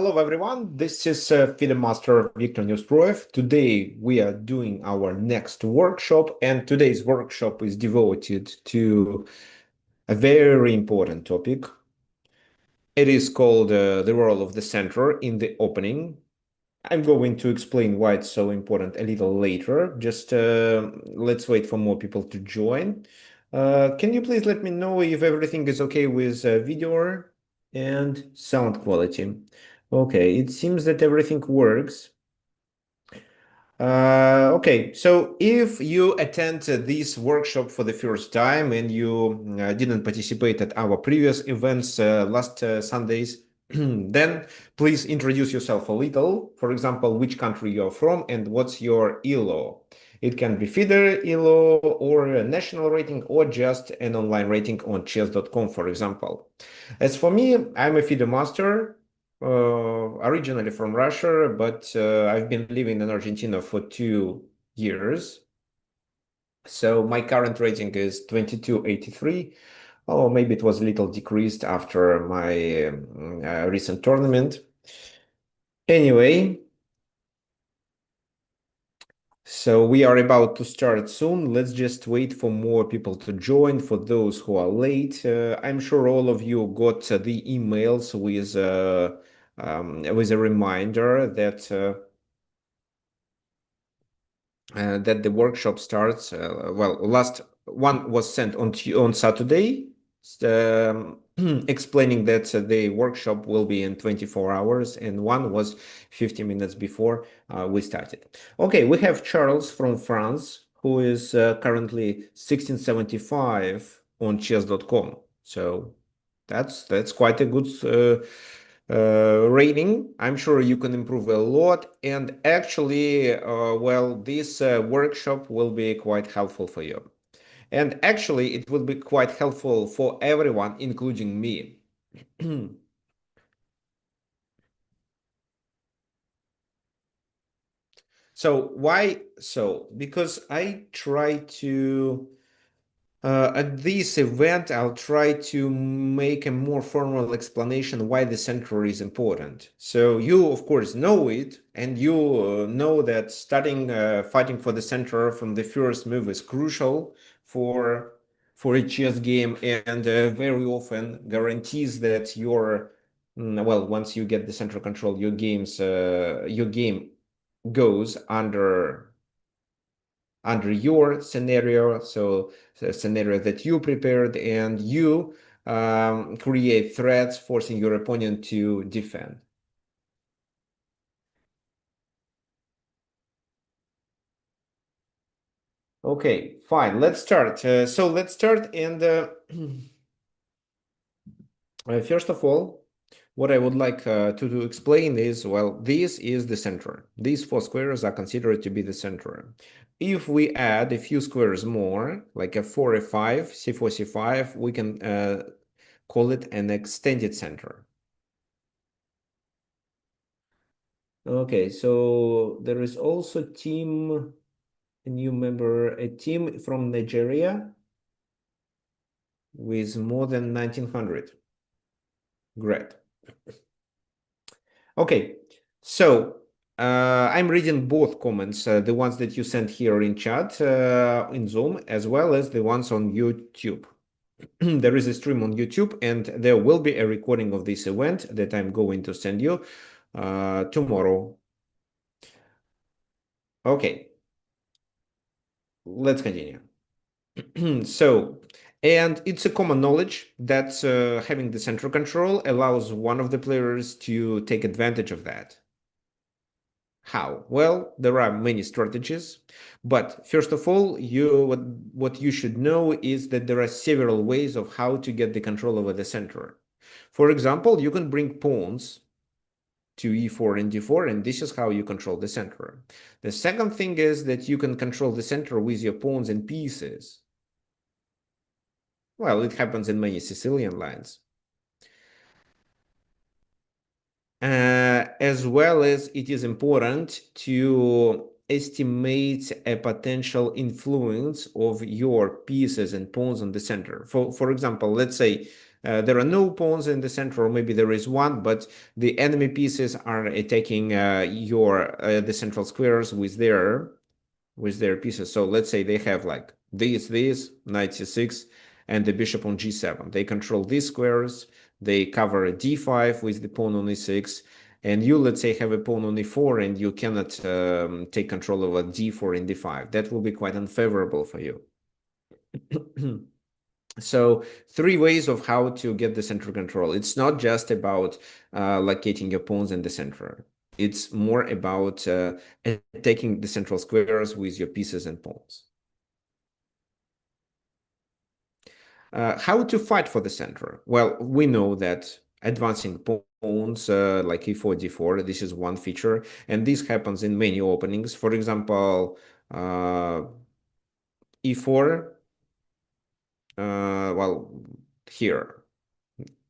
Hello everyone, this is FIDE Master Victor Neustroev. Today we are doing our next workshop, and today's workshop is devoted to a very important topic. It is called the role of the center in the opening. I'm going to explain why it's so important a little later. Just let's wait for more people to join. Can you please let me know if everything is okay with video and sound quality? Okay, it seems that everything works. Okay, so if you attend this workshop for the first time and you didn't participate at our previous events last Sundays, then please introduce yourself a little. For example, which country you're from and what's your ELO. It can be FIDE ELO or a national rating or just an online rating on chess.com, for example. As for me, I'm a FIDE master, originally from Russia, but I've been living in Argentina for 2 years. So my current rating is 2283. Oh, maybe it was a little decreased after my recent tournament. Anyway, so we are about to start soon. Let's just wait for more people to join. For those who are late, I'm sure all of you got the emails with a reminder that that the workshop starts. Well, last one was sent on Saturday, explaining that the workshop will be in 24 hours, and one was 50 minutes before we started. Okay, we have Charles from France, who is currently 1675 on chess.com. So that's quite a good rating. I'm sure you can improve a lot, and actually, well, this workshop will be quite helpful for you. And actually, it will be quite helpful for everyone, including me. So why so? Because I try to at this event, I'll try to make a more formal explanation why the center is important. So you, of course, know it, and you know that starting fighting for the center from the first move is crucial for a chess game, and very often guarantees that your well, once you get the center control, your game goes under your scenario, so the scenario that you prepared, and you create threats forcing your opponent to defend. Okay, fine. Let's start. So let's start. And first of all, what I would like to explain is, well, this is the center. These four squares are considered to be the center. If we add a few squares more, like f4, f5, c4, c5, we can call it an extended center. Okay, so there is also a new member, a team from Nigeria with more than 1900. Great. Okay, so I'm reading both comments, the ones that you sent here in chat in Zoom, as well as the ones on YouTube. There is a stream on YouTube, and there will be a recording of this event that I'm going to send you tomorrow. Okay, let's continue. So, and it's a common knowledge that having the central control allows one of the players to take advantage of that. How? Well, there are many strategies, but first of all, what you should know is that there are several ways of how to get the control over the center. For example, you can bring pawns to e4 and d4, and this is how you control the center. The second thing is that you can control the center with your pawns and pieces. Well, it happens in many Sicilian lines. As well as it is important to estimate a potential influence of your pieces and pawns on the center. For example, let's say there are no pawns in the center, or maybe there is one, but the enemy pieces are attacking the central squares with their pieces. So let's say they have like this, knight c6, and the bishop on g7. They control these squares. They cover a d5 with the pawn on e6. And you, let's say, have a pawn on e4, and you cannot take control over d4 and d5. That will be quite unfavorable for you. So 3 ways of how to get the center control. It's not just about locating your pawns in the center. It's more about attacking the central squares with your pieces and pawns. How to fight for the center? Well, we know that advancing pawns like e4, d4, this is one feature, and this happens in many openings. For example, e4, well, here,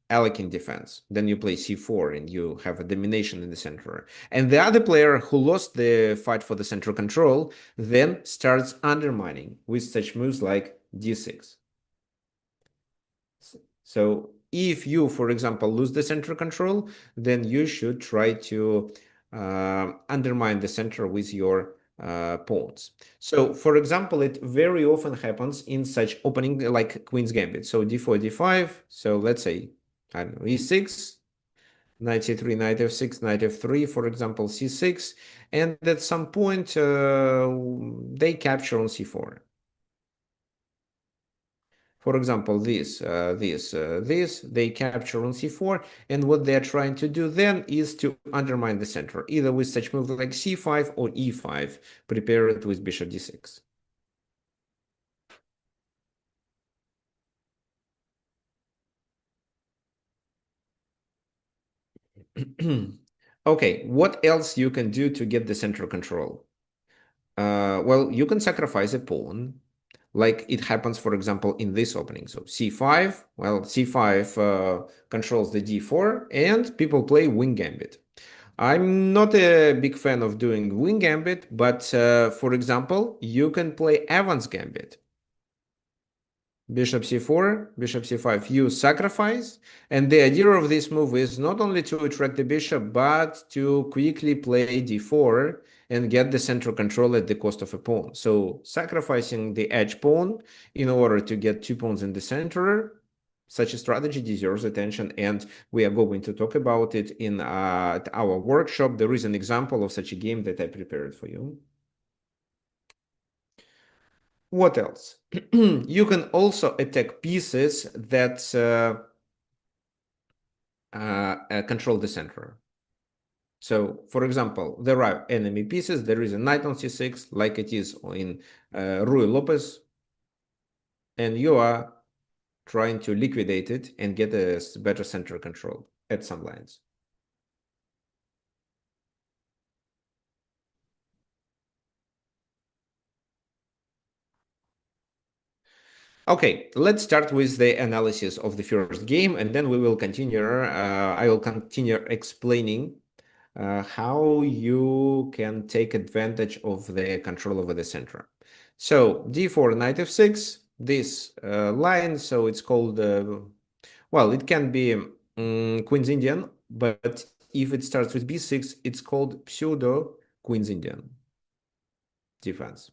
Alec defense. Then you play c4 and you have a domination in the center. And the other player who lost the fight for the central control then starts undermining with such moves like d6. So if you, for example, lose the center control, then you should try to undermine the center with your pawns. So, for example, it very often happens in such opening like Queen's Gambit. So d4, d5. So let's say, I don't know, e6, knight c3, knight f6, knight f3, for example, c6. And at some point, they capture on c4. For example, this, they capture on c4, and what they're trying to do then is to undermine the center, either with such move like c5 or e5, prepare it with bishop d6. Okay, what else you can do to get the center control? Well, you can sacrifice a pawn, like it happens, for example, in this opening. So c5, well, c5 controls the d4, and people play wing gambit. I'm not a big fan of doing wing gambit, but for example, you can play Evans gambit. Bishop c4, bishop c5, you sacrifice, and the idea of this move is not only to attract the bishop, but to quickly play d4 and get the central control at the cost of a pawn. So sacrificing the edge pawn in order to get 2 pawns in the center, such a strategy deserves attention, and we are going to talk about it in our workshop. There is an example of such a game that I prepared for you. What else? You can also attack pieces that control the center. So, for example, there are enemy pieces. There is a knight on c6, like it is in Ruy Lopez, and you are trying to liquidate it and get a better center control at some lines. Okay, let's start with the analysis of the first game, and then we will continue. I will continue explaining how you can take advantage of the control over the center. So d4, knight f6, this line, so it's called, well, it can be Queen's Indian, but if it starts with b6, it's called pseudo Queen's Indian defense.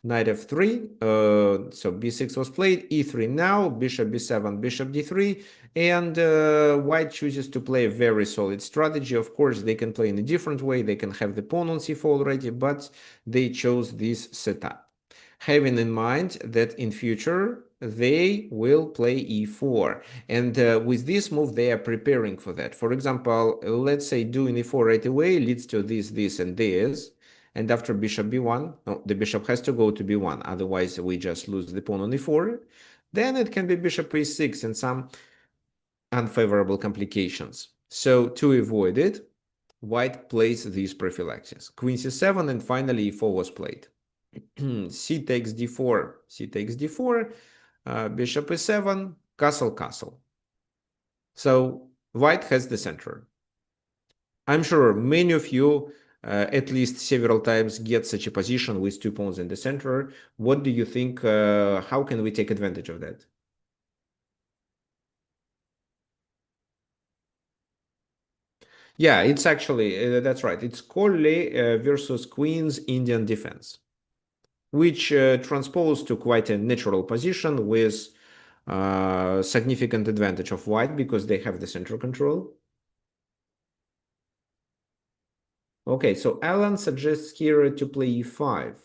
Knight f3, so b6 was played, e3 now, bishop b7, bishop d3, and white chooses to play a very solid strategy. Of course, they can play in a different way, they can have the pawn on c4 already, but they chose this setup, having in mind that in future they will play e4, and with this move they are preparing for that. For example, let's say doing e4 right away leads to this, and this. And after bishop b1, no, the bishop has to go to b1, otherwise we just lose the pawn on e4. Then it can be bishop e6 and some unfavorable complications. So to avoid it, white plays these prophylaxis. Queen c7, and finally e4 was played. c takes d4, c takes d4, bishop e7, castle, castle. So white has the center. I'm sure many of you at least several times get such a position with 2 pawns in the center. What do you think? How can we take advantage of that? Yeah, it's actually, that's right. It's Corley versus Queen's Indian defense, which transposed to quite a natural position with significant advantage of white because they have the center control. Okay, so Alan suggests here to play e5.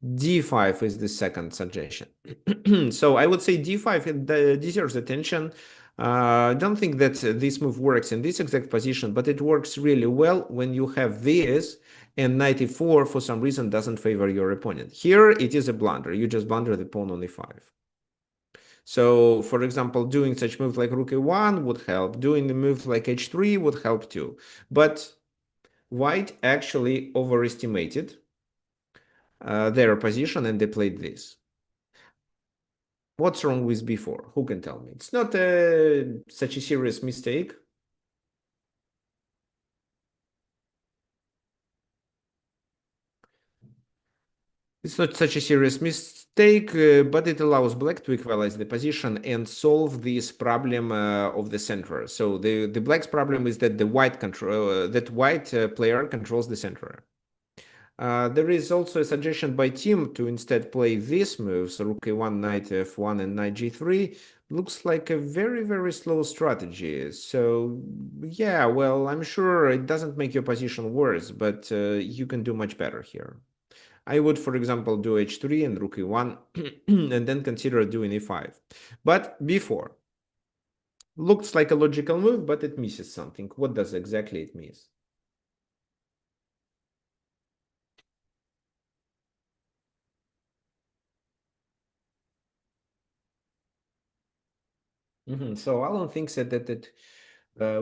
D5 is the second suggestion. So I would say D5 deserves attention. I don't think that this move works in this exact position, but it works really well when you have this and knight e4 for some reason doesn't favor your opponent. Here it is a blunder. You just blunder the pawn on e5. So, for example, doing such moves like rook a1 would help. Doing the move like h3 would help too. But white actually overestimated their position and they played this. What's wrong with b4? Who can tell me? It's not such a serious mistake. It's not such a serious mistake, but it allows black to equalize the position and solve this problem of the center. So the black's problem is that the white player controls the center. There is also a suggestion by Tim to instead play these moves, rook a1, knight f1, and knight g3. Looks like a very, very slow strategy. So, yeah, well, I'm sure it doesn't make your position worse, but you can do much better here. I would, for example, do h3 and rook e1, and then consider doing e5. But before, looks like a logical move, but it misses something. What does exactly it miss? So Alan thinks that it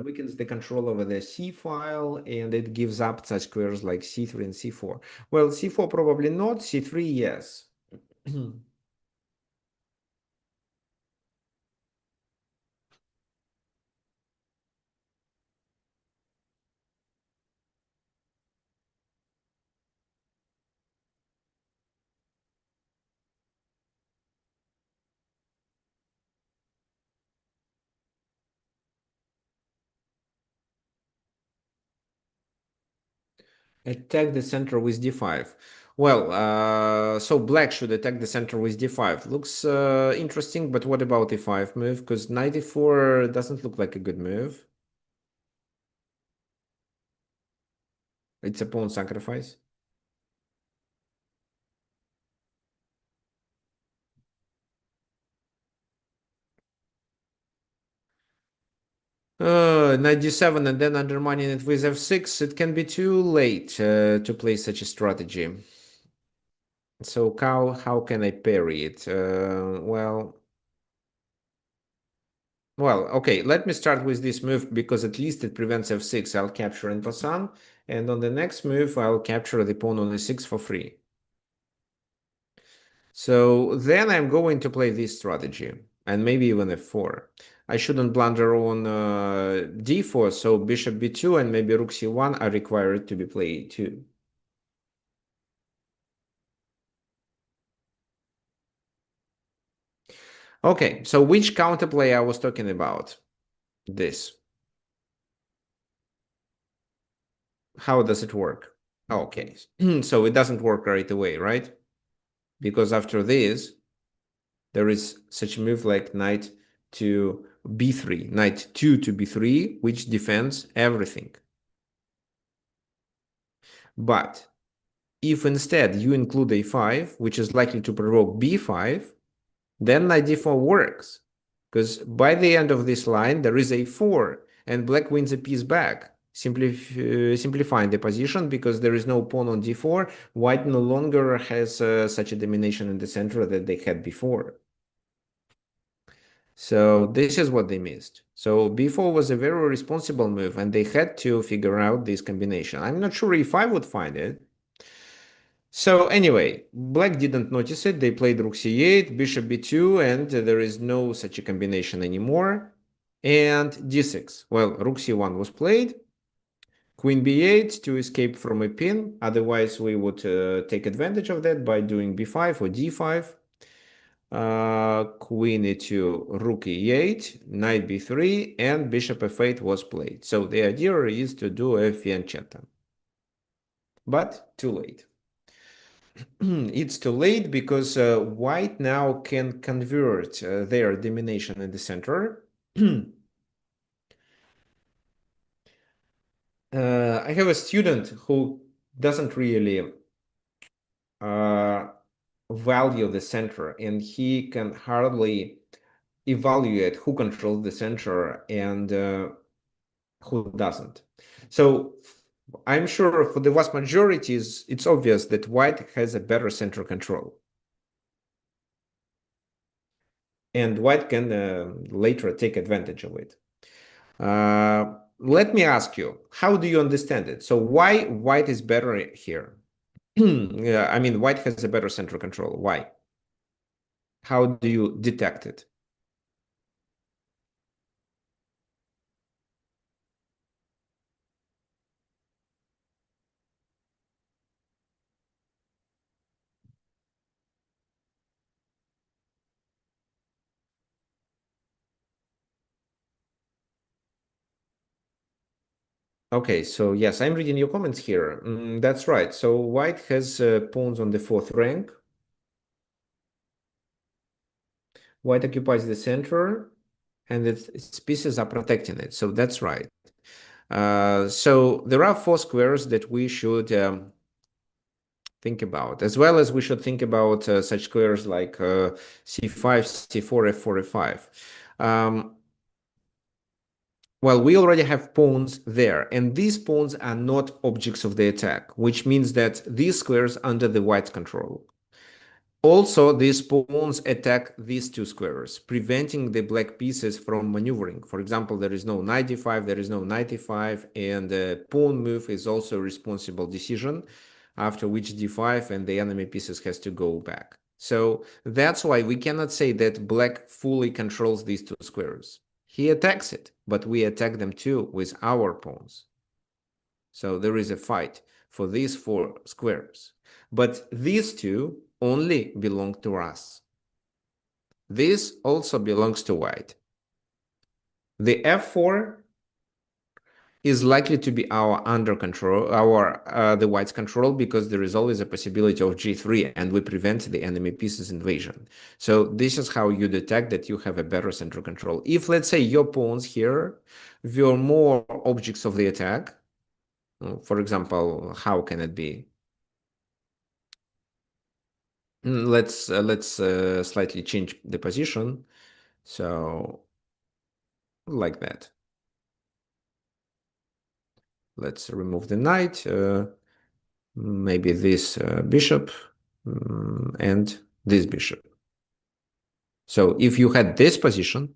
weakens the control over the C file and it gives up such squares like C3 and C4. Well, C4 probably not, C3 yes. Attack the center with D5. Well, so black should attack the center with D5. Looks interesting, but what about E5 move? Because knight E4 doesn't look like a good move. It's a pawn sacrifice. Knight d7 and then undermining it with f6. It can be too late to play such a strategy. So how can I parry it? Well, okay. Let me start with this move because at least it prevents f6. I'll capture in passant, and on the next move I'll capture the pawn on e6 for free. So then I'm going to play this strategy and maybe even f4. I shouldn't blunder on d4, so bishop b2 and maybe rook c1 are required to be played too. Okay, so which counterplay I was talking about? This. How does it work? Okay, so it doesn't work right away, right? Because after this, there is such a move like knight to b3, knight 2 to b3, which defends everything. But if instead you include a5, which is likely to provoke b5, then knight d4 works. Because by the end of this line, there is a4, and black wins a piece back, simplifying the position because there is no pawn on d4. White no longer has such a domination in the center that they had before. So this is what they missed. So b4 was a very responsible move, and they had to figure out this combination. I'm not sure if I would find it. So anyway, black didn't notice it. They played rook c8, bishop b2, and there is no such a combination anymore. And d6. Well, rook c1 was played. Queen b8 to escape from a pin. Otherwise, we would take advantage of that by doing b5 or d5. Queen e2, rook e8, knight b3, and bishop f8 was played. So the idea is to do a fiancetta, but too late. It's too late because white now can convert their domination in the center. I have a student who doesn't really uh, value the center, and he can hardly evaluate who controls the center and who doesn't. So I'm sure for the vast majorities, it's obvious that white has a better center control. And white can later take advantage of it. Let me ask you, how do you understand it? So why white is better here? Yeah, I mean, white has a better center control. Why? How do you detect it? Okay, so yes, I'm reading your comments here. That's right. So white has pawns on the fourth rank. White occupies the center, and its pieces are protecting it. So that's right. So there are four squares that we should think about, as well as we should think about such squares like c5, c4, f4, f5. Well, we already have pawns there, and these pawns are not objects of the attack, which means that these squares are under the white's control. Also, these pawns attack these two squares, preventing the black pieces from maneuvering. For example, there is no knight d5, there is no knight e5, and the pawn move is also a responsible decision, after which d5 and the enemy pieces has to go back. So that's why we cannot say that black fully controls these two squares. He attacks it, but we attack them too with our pawns. So there is a fight for these four squares. But these two only belong to us. This also belongs to white. The f4 is likely to be our under control, the white's control, because there is always a possibility of g3 and we prevent the enemy pieces invasion. So this is how you detect that you have a better center control. If, let's say, your pawns here were more objects of the attack, for example, how can it be? Let's slightly change the position. So like that. Let's remove the knight, maybe this bishop, and this bishop. So if you had this position,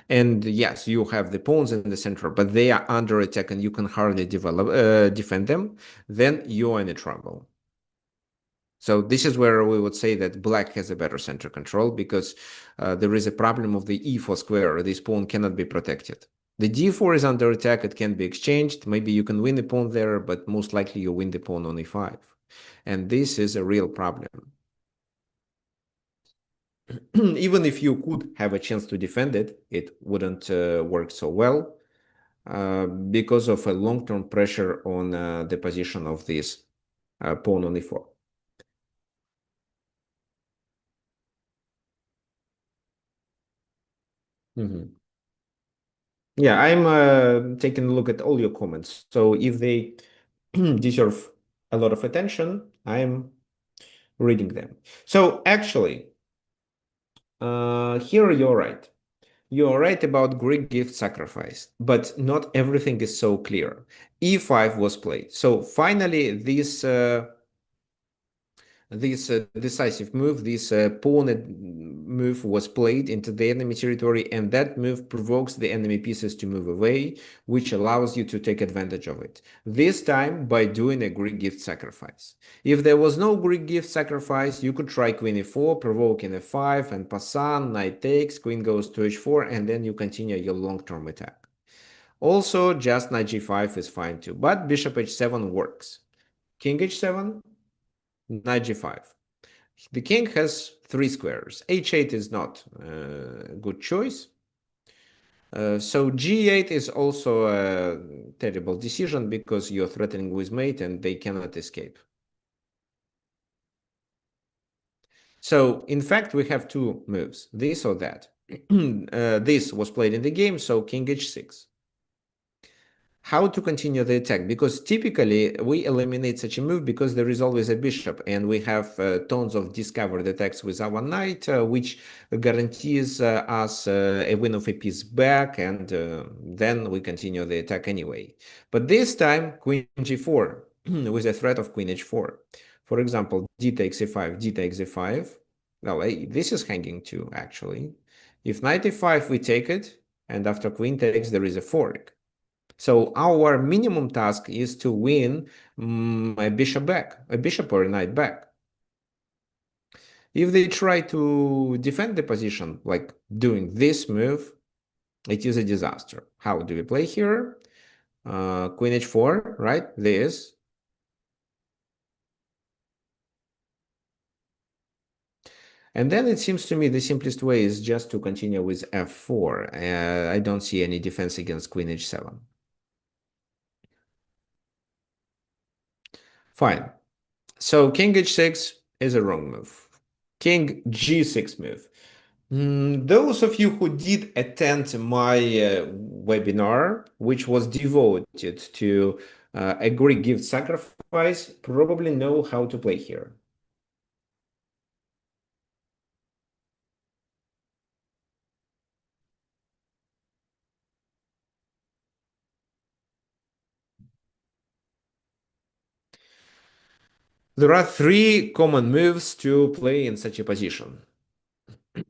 and yes, you have the pawns in the center, but they are under attack and you can hardly defend them, then you're in trouble. So this is where we would say that black has a better center control because there is a problem of the e4 square. This pawn cannot be protected. The d4 is under attack. It can be exchanged. Maybe you can win the pawn there, but most likely you win the pawn on e5. And this is a real problem. Even if you could have a chance to defend it, it wouldn't work so well because of a long-term pressure on the position of this pawn on e4. Mhm. Yeah, I'm taking a look at all your comments. So if they deserve a lot of attention, I'm reading them. So actually, here you're right. You're right about Greek gift sacrifice, but not everything is so clear. E5 was played. So finally, this decisive move, this pawn move was played into the enemy territory, and that move provokes the enemy pieces to move away, which allows you to take advantage of it. This time by doing a Greek gift sacrifice. If there was no Greek gift sacrifice, you could try queen e4, provoking f5, and pass on, knight takes, queen goes to h4, and then you continue your long-term attack. Also, just knight g5 is fine too, but bishop h7 works. King h7, knight g5. The king has 3 squares. h8 is not a good choice. So g8 is also a terrible decision because you're threatening with mate and they cannot escape. So in fact, we have 2 moves, this or that. This was played in the game, so king h6. How to continue the attack? Because typically we eliminate such a move because there is always a bishop and we have tons of discovered attacks with our knight, which guarantees us a win of a piece back, and then we continue the attack anyway. But this time, queen g4 with a threat of queen h4. For example, d takes e5, d takes e5. Well, this is hanging too, actually. If knight e5, we take it, and after queen takes, there is a fork. So our minimum task is to win a bishop back, a bishop or a knight back. If they try to defend the position, like doing this move, it is a disaster. How do we play here? Queen h4, right? This. And then it seems to me the simplest way is just to continue with f4. I don't see any defense against queen h7. Fine. So king h6 is a wrong move. King g6 move. Those of you who did attend my webinar, which was devoted to a Greek gift sacrifice, probably know how to play here. There are 3 common moves to play in such a position.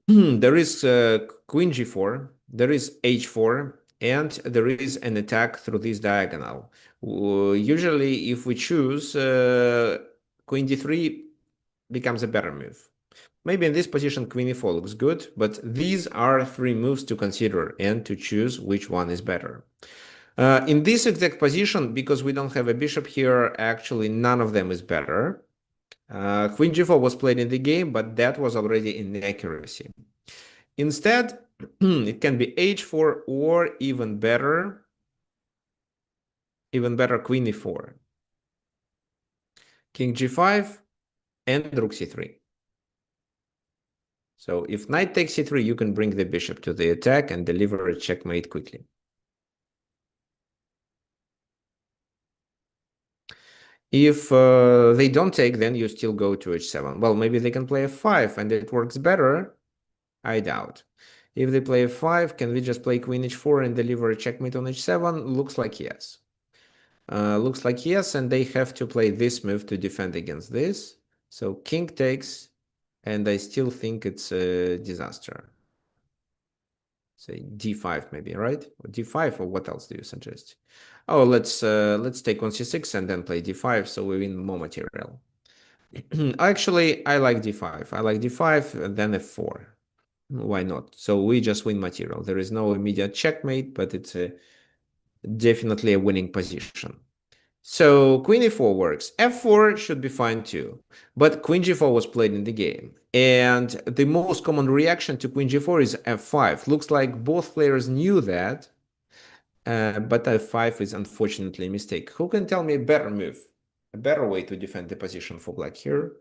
There is queen g4, there is h4, and there is an attack through this diagonal. Usually, if we choose, queen d3 becomes a better move. Maybe in this position, queen e4 looks good, but these are 3 moves to consider and to choose which one is better. In this exact position, because we don't have a bishop here, actually none of them is better. Queen g4 was played in the game, but that was already inaccuracy. Instead, it can be h4 or even better queen e4. King g5 and rook c3. So if knight takes c3, you can bring the bishop to the attack and deliver a checkmate quickly. If they don't take, then you still go to h7. Well, maybe they can play f5 and it works better. I doubt. If they play f5, can we just play queen h4 and deliver a checkmate on h7? Looks like yes. Looks like yes, and they have to play this move to defend against this. So king takes, and I still think it's a disaster. Say d5 maybe, right? D5, or what else do you suggest? Oh, let's take on c6 and then play d5, so we win more material. Actually, I like d5. I like d5 and then f4. Why not? So we just win material. There is no immediate checkmate, but it's definitely a winning position. So queen e4 works. f4 should be fine too. But queen g4 was played in the game. And the most common reaction to queen g4 is f5. Looks like both players knew that. But f5 is unfortunately a mistake. Who can tell me a better move? A better way to defend the position for black here?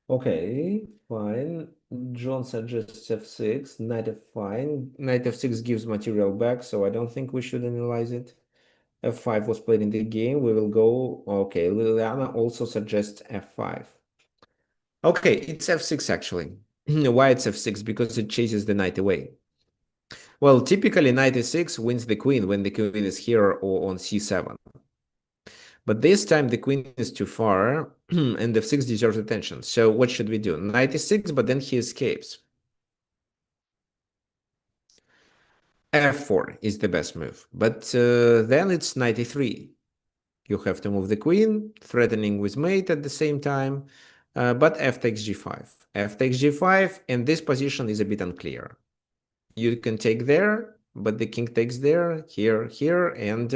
Okay, fine. John suggests f6, knight f5. Knight f6 gives material back, so I don't think we should analyze it. f5 was played in the game. We will go. Okay, Liliana also suggests f5. Okay, it's f6 actually. Why it's f6? Because it chases the knight away. Well, typically knight e6 wins the queen when the queen is here or on c7. But this time the queen is too far and f6 deserves attention. So what should we do? Knight e6, but then he escapes. f4 is the best move. But then it's knight e3. You have to move the queen, threatening with mate at the same time. But f takes g5. F takes g5, and this position is a bit unclear. You can take there, but the king takes there, here, here, and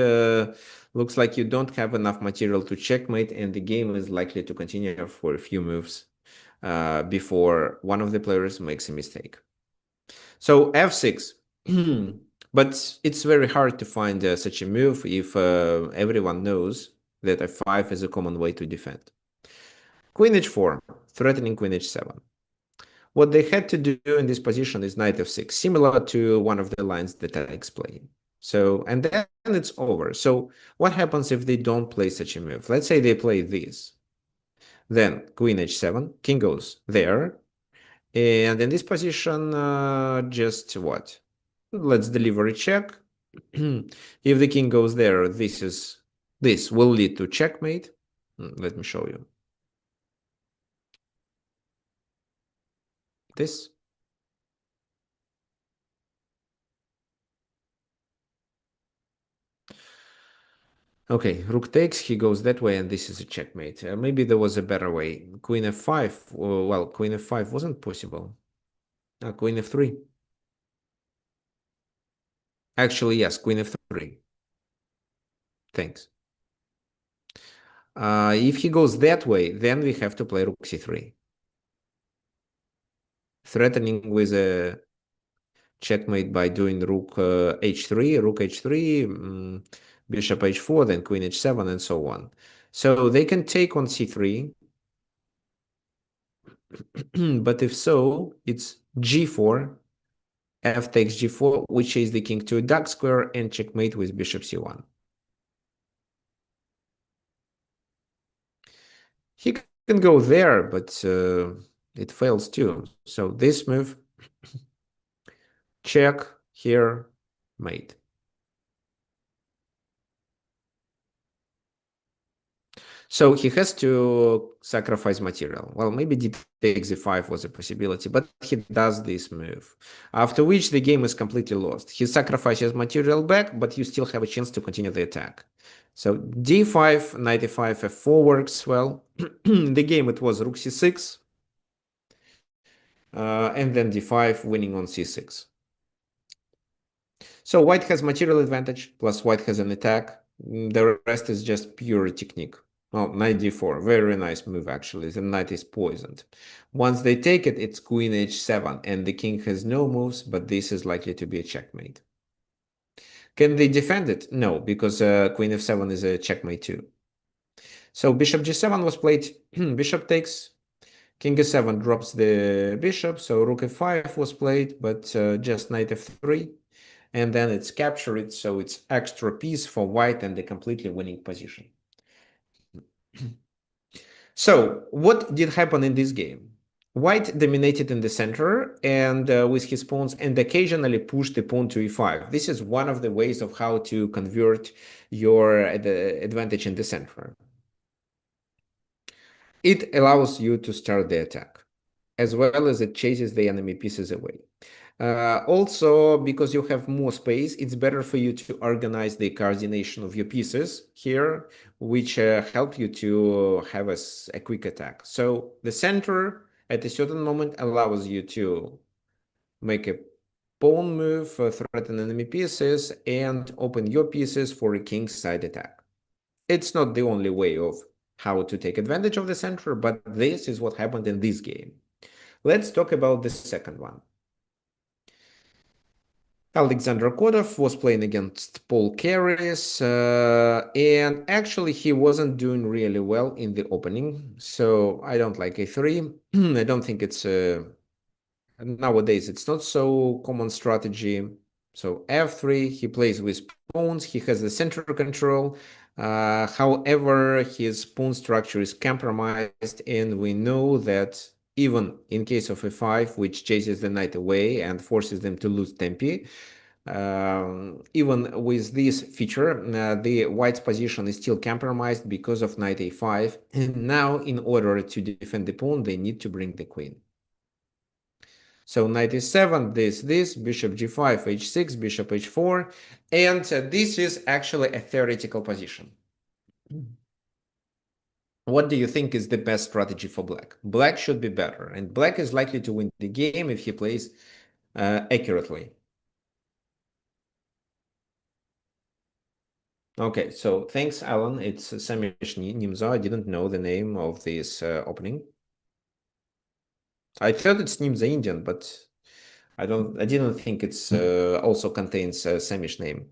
looks like you don't have enough material to checkmate, and the game is likely to continue for a few moves before one of the players makes a mistake. So f6. But it's very hard to find such a move if everyone knows that f5 is a common way to defend. Queen h4, threatening queen h7. What they had to do in this position is knight f6, similar to one of the lines that I explained. So, and then it's over. So what happens if they don't play such a move? Let's say they play this. Then queen h7, king goes there. And in this position, just what? Let's deliver a check. If the king goes there, this will lead to checkmate. Let me show you. This. Okay, rook takes, he goes that way, and this is a checkmate. Maybe there was a better way. Queen f5. Well, queen f5 wasn't possible. Queen f3. Actually, yes, queen f3. Thanks. If he goes that way, then we have to play rook c3. Threatening with a checkmate by doing rook h3, rook h3, bishop h4, then queen h7, and so on. So they can take on c3, but if so, it's g4, f takes g4, which is the king to a dark square, and checkmate with bishop c1. He can go there, but it fails too. So this move, check, here, mate. So he has to sacrifice material. Well, maybe d takes e5 was a possibility, but he does this move. After which the game is completely lost. He sacrifices material back, but you still have a chance to continue the attack. So d5, knight e5, f4 works well. In the game it was rook c6, and then d5 winning on c6. So white has material advantage, plus white has an attack. The rest is just pure technique. Oh, knight d4, very nice move actually. The knight is poisoned. Once they take it, it's queen h7, and the king has no moves, but this is likely to be a checkmate. Can they defend it? No, because queen f7 is a checkmate too. So bishop g7 was played. Bishop takes, king f7 drops the bishop, so rook f5 was played, but just knight f3. And then it's captured, so it's extra piece for white and a completely winning position. So what did happen in this game? White dominated in the center and with his pawns, and occasionally pushed the pawn to e5. This is one of the ways of how to convert your the advantage in the center. It allows you to start the attack, as well as it chases the enemy pieces away. Also, because you have more space, it's better for you to organize the coordination of your pieces here, which help you to have a quick attack. So the center at a certain moment allows you to make a pawn move, threaten enemy pieces, and open your pieces for a king side attack. It's not the only way of how to take advantage of the center, but this is what happened in this game. Let's talk about the second one. Alexander Kotov was playing against Paul Keres, and actually he wasn't doing really well in the opening, so I don't like a3. I don't think it's nowadays it's not so common strategy. So f3, he plays with pawns, he has the center control. However, his pawn structure is compromised, and we know that even in case of a5, which chases the knight away and forces them to lose tempi, Even with this feature, the white's position is still compromised because of knight a5. And now, in order to defend the pawn, they need to bring the queen. So knight e7, this, bishop g5, h6, bishop h4, and this is actually a theoretical position. What do you think is the best strategy for black? Black should be better, and black is likely to win the game if he plays accurately. Okay, so thanks, Alan. It's Samish Nimza. I didn't know the name of this opening. I thought it's Nimza Indian, but I didn't think it's also contains a Samish name.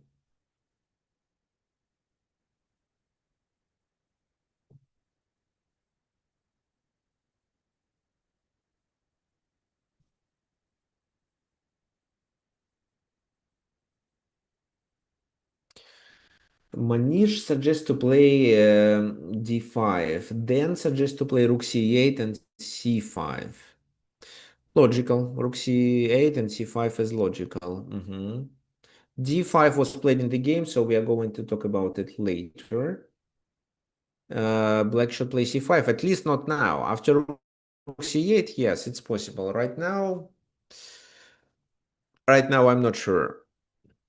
Manish suggests to play d5, then suggests to play rook c8 and c5. Logical. Rook c8 and c5 is logical. D5 was played in the game, so we are going to talk about it later. Black should play c5, at least not now. After rook c8, yes, it's possible. Right now, I'm not sure.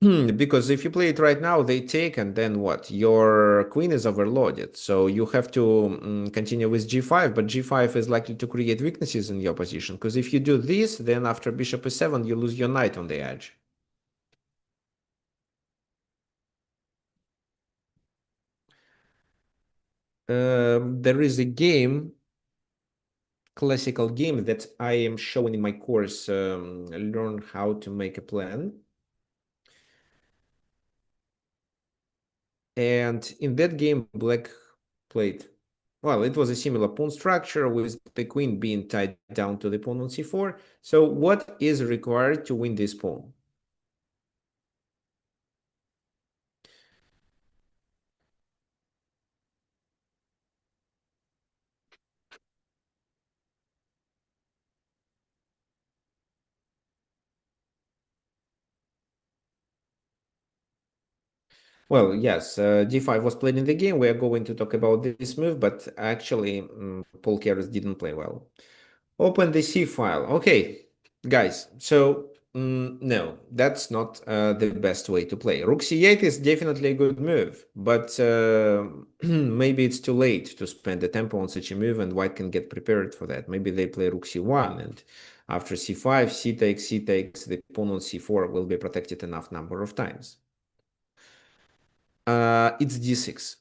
Because if you play it right now, they take, and then what? Your queen is overloaded. So you have to continue with g5, but g5 is likely to create weaknesses in your position. Because if you do this, then after bishop e7, you lose your knight on the edge. There is a game, classical game, that I am showing in my course, Learn How to Make a Plan. And in that game, black played, well, it was a similar pawn structure with the queen being tied down to the pawn on c4. So what is required to win this pawn? Well, yes, d5 was played in the game. We are going to talk about this move, but actually, Paul Keres didn't play well. Open the C file. Okay, guys, so no, that's not the best way to play. Rook c8 is definitely a good move, but maybe it's too late to spend the tempo on such a move, and white can get prepared for that. Maybe they play rook c1, and after c5, c takes, the pawn on c4 will be protected enough number of times. It's d6.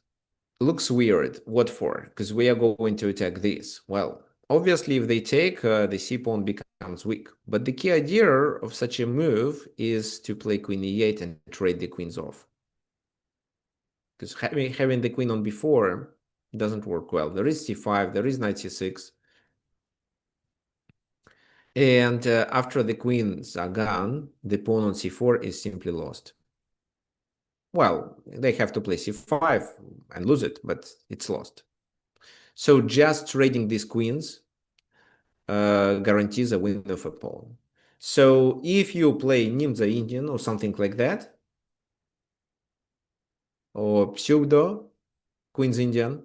Looks weird. What for? Because we are going to attack this. Well, obviously, if they take, the c-pawn becomes weak. But the key idea of such a move is to play queen e8 and trade the queens off. Because having the queen on b4 doesn't work well. There is c5, there is knight c6. And after the queens are gone, the pawn on c4 is simply lost. Well, they have to play c5 and lose it, but it's lost. So just trading these queens guarantees a win of a pawn. So if you play Nimza Indian or something like that, or pseudo Queen's Indian,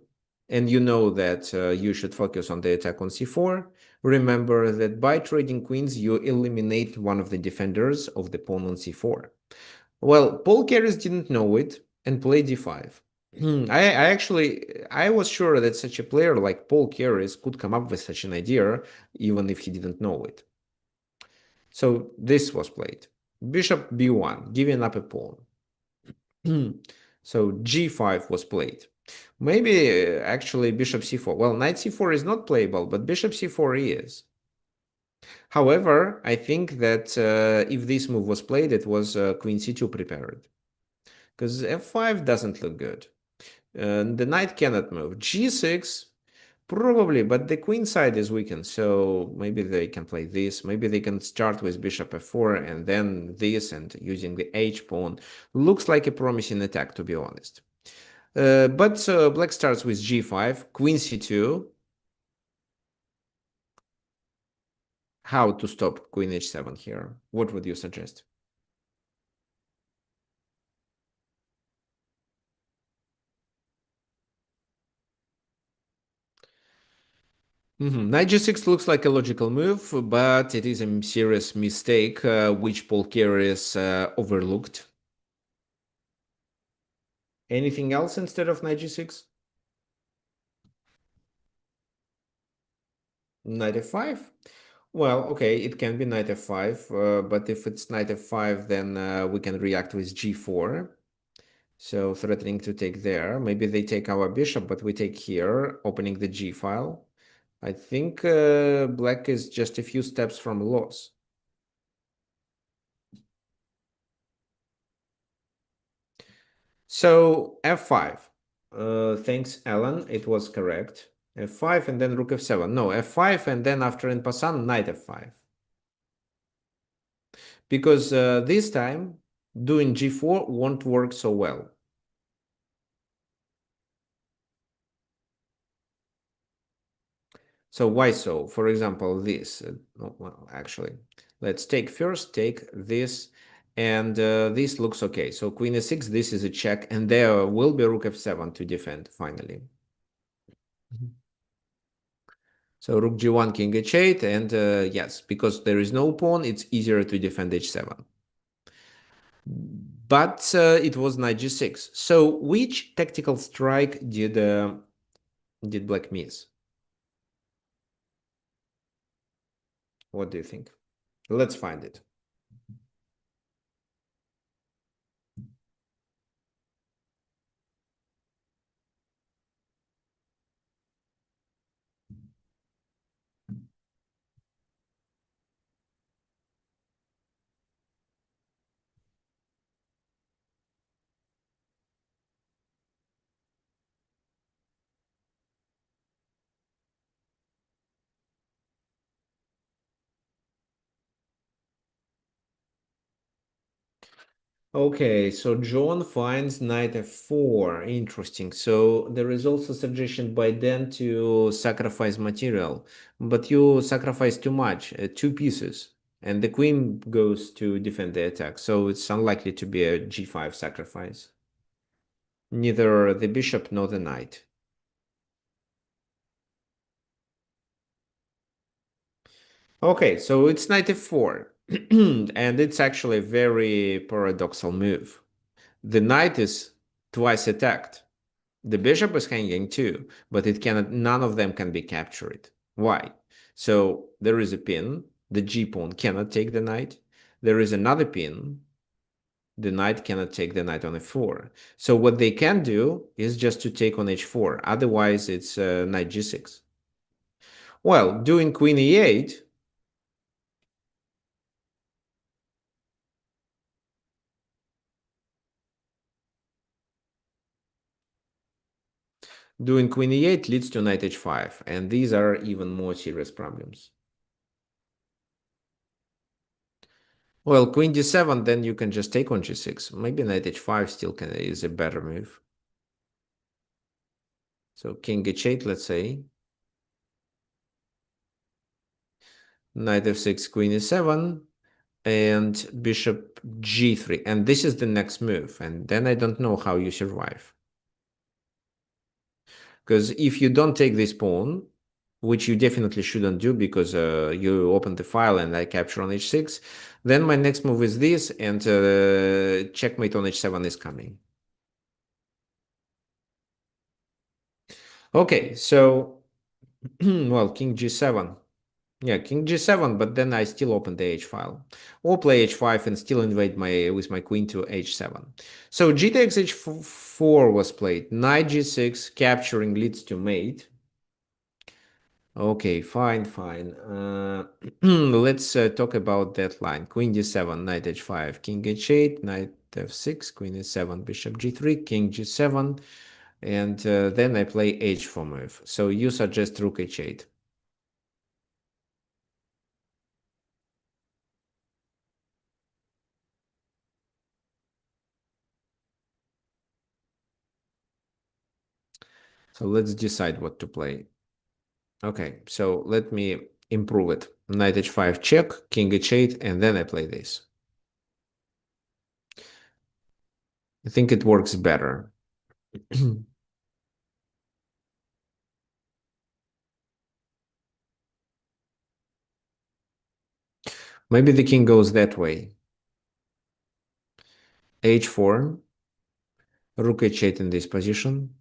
and you know that you should focus on the attack on c4, remember that by trading queens, you eliminate one of the defenders of the pawn on c4. Well, Paul Keres didn't know it and played d5. I was sure that such a player like Paul Keres could come up with such an idea, even if he didn't know it. So this was played. Bishop b1, giving up a pawn. So g5 was played. Maybe actually bishop c4. Well, knight c4 is not playable, but bishop c4 is. However, I think that if this move was played, it was queen c2 prepared. Because f5 doesn't look good. The knight cannot move. g6, probably, but the queen side is weakened, so maybe they can play this. Maybe they can start with bishop f4 and then this, and using the h-pawn. Looks like a promising attack, to be honest. But black starts with g5, queen c2. How to stop queen h7 here? What would you suggest? Knight g6 looks like a logical move, but it is a serious mistake, which Paul Keres overlooked. Anything else instead of knight g6? Knight f5? Well, okay, it can be knight f5, but if it's knight f5, then we can react with g4. So threatening to take there. Maybe they take our bishop, but we take here, opening the g file. I think black is just a few steps from loss. So f5. Thanks, Alan. It was correct. f5 and then rook f7. No, f5 and then after en passant, knight f5. Because this time doing g4 won't work so well. So why so? For example, this. Well, actually, let's take this, and this looks okay. So queen e6, this is a check, and there will be rook f7 to defend finally. Mhm. So rook g1, king h8, and yes, because there is no pawn, it's easier to defend h7. But it was knight g6. So which tactical strike did black miss? What do you think? Let's find it. Okay, so John finds knight f4. Interesting. So there is also suggestion by Dan to sacrifice material, but you sacrifice too much, two pieces, and the queen goes to defend the attack. So it's unlikely to be a g5 sacrifice. Neither the bishop nor the knight. Okay, so it's knight f4, and it's actually a very paradoxical move. The knight is twice attacked. The bishop is hanging too, but it cannot. None of them can be captured. Why? So there is a pin. The g pawn cannot take the knight. There is another pin. The knight cannot take the knight on f4. So what they can do is just to take on h4. Otherwise, it's knight g6. Well, doing queen e8. Doing queen e8 leads to knight h5, and these are even more serious problems. Well, queen d7, then you can just take on g6. Maybe knight h5 still is a better move. So king h8, let's say. Knight f6, queen e7, and bishop g3. And this is the next move. And then I don't know how you survive. Because if you don't take this pawn, which you definitely shouldn't do because you open the file and I capture on h6, then my next move is this, and checkmate on h7 is coming. Okay, so, well, king g7. Yeah, king g7, but then I still open the h file. Or play h5 and still invade with my queen to h7. So g takes h4 was played. Knight g6, capturing leads to mate. Okay, fine, fine. Let's talk about that line. Queen d7, knight h5, king h8, knight f6, queen e7, bishop g3, king g7, and then I play h4 move. So you suggest rook h8. So let's decide what to play. Okay, so let me improve it. Knight h5 check, king h8, and then I play this. I think it works better. Maybe the king goes that way. H4, rook H8 in this position.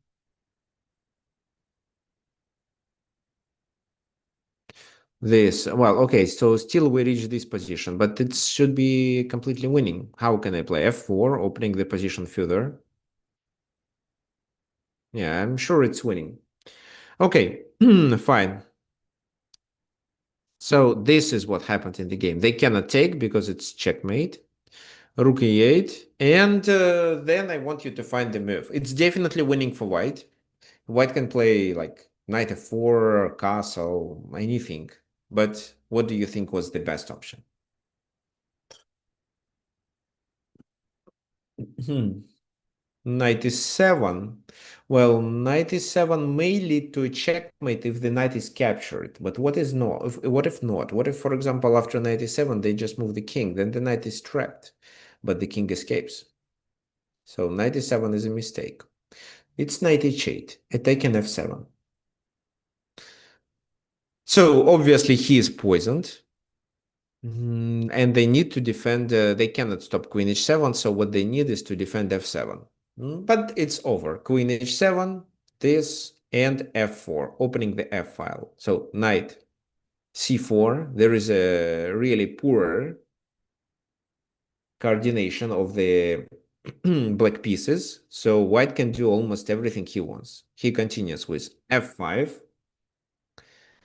This, well, okay, so still we reach this position, but it should be completely winning. How can I play? F4, opening the position further. Yeah, I'm sure it's winning. Okay, fine. So this is what happened in the game. They cannot take because it's checkmate. Rook E8. And then I want you to find the move. It's definitely winning for white. White can play like knight f4, castle, anything. But what do you think was the best option? Knight e7. Well, knight e7 may lead to a checkmate if the knight is captured. But what is not? What if not? What if, for example, after knight e7 they just move the king? Then the knight is trapped, but the king escapes. So knight e7 is a mistake. It's knight h8, attack in f7. So obviously he is poisoned. And they need to defend, they cannot stop queen h7, so what they need is to defend f7. But it's over. Queen h7, this, and f4, opening the f file. So knight c4, there is a really poor coordination of the black pieces, so white can do almost everything he wants. He continues with f5,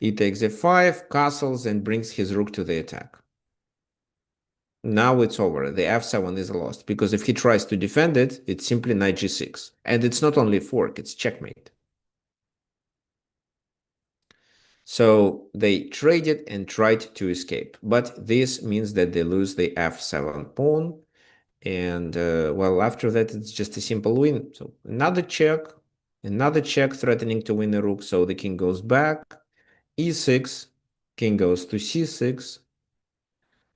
he takes f5, castles, and brings his rook to the attack. Now it's over. The f7 is lost because if he tries to defend it, it's simply knight g6. And it's not only fork, it's checkmate. So they traded and tried to escape. But this means that they lose the f7 pawn. And well, after that, it's just a simple win. So another check threatening to win the rook. So the king goes back, e6, king goes to c6.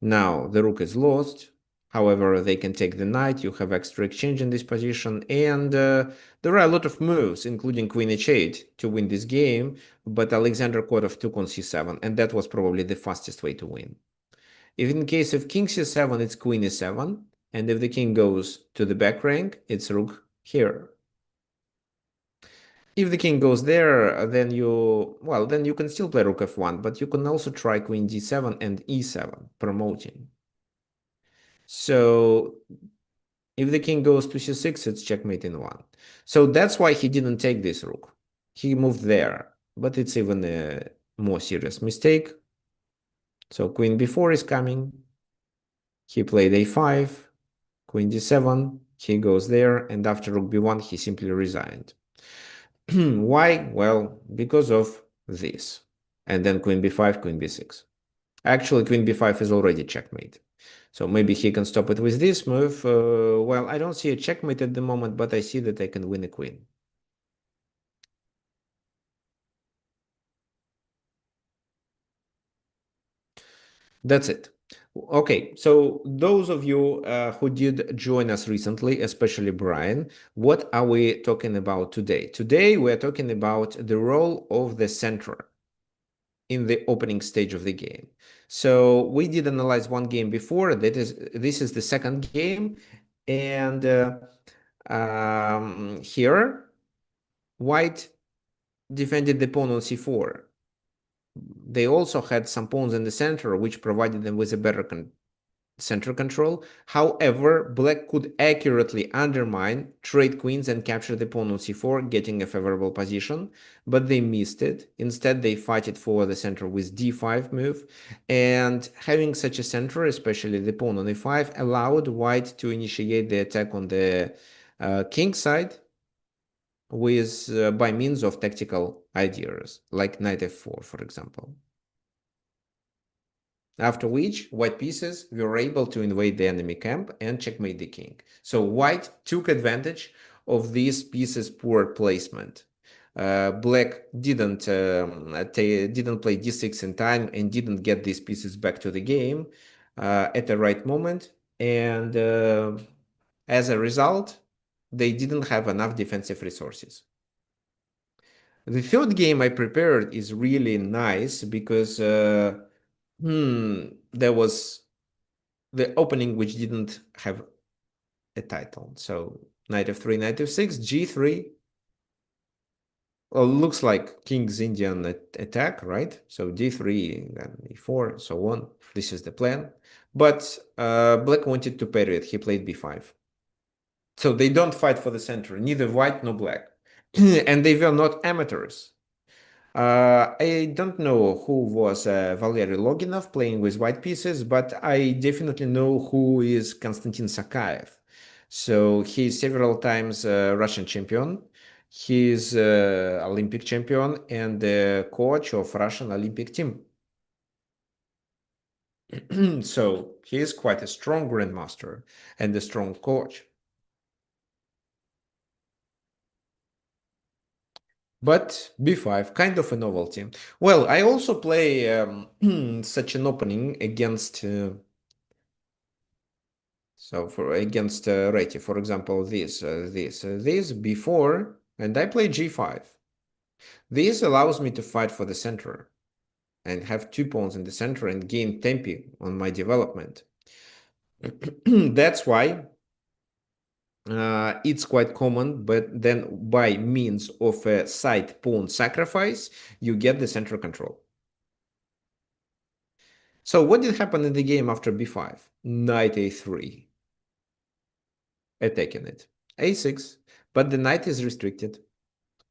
Now the rook is lost. However, they can take the knight. You have extra exchange in this position. And there are a lot of moves, including queen h8, to win this game. But Alexander Kotov took on c7, and that was probably the fastest way to win. If in case of king c7, it's queen e7. And if the king goes to the back rank, it's rook here. If the king goes there, then you can still play rook f1, but you can also try queen d7 and e7, promoting. So if the king goes to c6, it's checkmate in one. So that's why he didn't take this rook. He moved there, but it's even a more serious mistake. So queen b4 is coming. He played a5, queen d7, he goes there, and after rook b1, he simply resigned. Why? Well, because of this. And then queen b5, queen b6. Actually, queen b5 is already checkmate. So maybe he can stop it with this move. Well, I don't see a checkmate at the moment, but I see that I can win a queen. That's it. Okay, so those of you who did join us recently, especially Brian, what are we talking about today? Today, we're talking about the role of the center in the opening stage of the game. So we did analyze one game before. This is the second game, and here white defended the pawn on c4. They also had some pawns in the center, which provided them with a better center control. However, black could accurately undermine, trade queens, and capture the pawn on c4, getting a favorable position, but they missed it. Instead, they fight it for the center with d5 move, and having such a center, especially the pawn on e5, allowed white to initiate the attack on the king side with by means of tactical ideas, like knight f4, for example. After which, white pieces were able to invade the enemy camp and checkmate the king. So white took advantage of these pieces' poor placement. Black didn't play d6 in time and didn't get these pieces back to the game at the right moment. And as a result, they didn't have enough defensive resources. The third game I prepared is really nice because there was the opening which didn't have a title. So knight f3, knight f6, g3. Well, looks like King's Indian attack, right? So d3, then e4, so on. This is the plan. But Black wanted to parry it. He played b5. So they don't fight for the center, neither white nor black. And they were not amateurs. I don't know who was Valery Loginov playing with white pieces, but I definitely know who is Konstantin Sakaev. So he's several times Russian champion. He's Olympic champion and the coach of Russian Olympic team. So he is quite a strong grandmaster and a strong coach. But b5, kind of a novelty. Well, I also play such an opening against against Reti, for example, this before, and I play g5. This allows me to fight for the center and have 2 pawns in the center and gain tempi on my development. That's why it's quite common, but then by means of a side pawn sacrifice, you get the center control. So what did happen in the game after b5? Knight a3. Attacking it. a6, but the knight is restricted.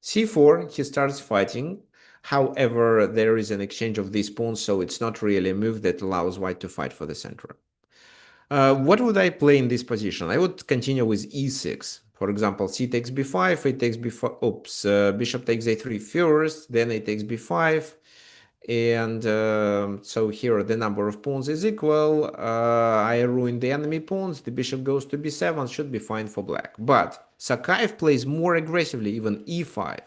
c4, he starts fighting. However, there is an exchange of these pawns, so it's not really a move that allows white to fight for the center. What would I play in this position? I would continue with e6. For example, c takes b5, a takes b5, oops, bishop takes a3 first, then a takes b5, and so here the number of pawns is equal. I ruin the enemy pawns, the bishop goes to b7, should be fine for black. But Sakaev plays more aggressively, even e5.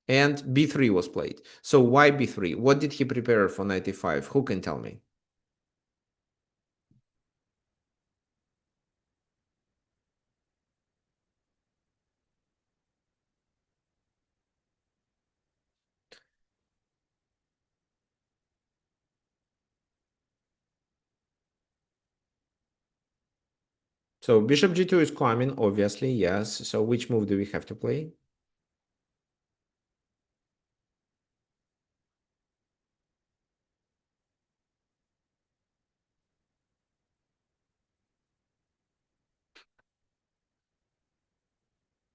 And b3 was played. So why b3? What did he prepare for knight e5? Who can tell me? So bishop g2 is coming, obviously, yes. So which move do we have to play?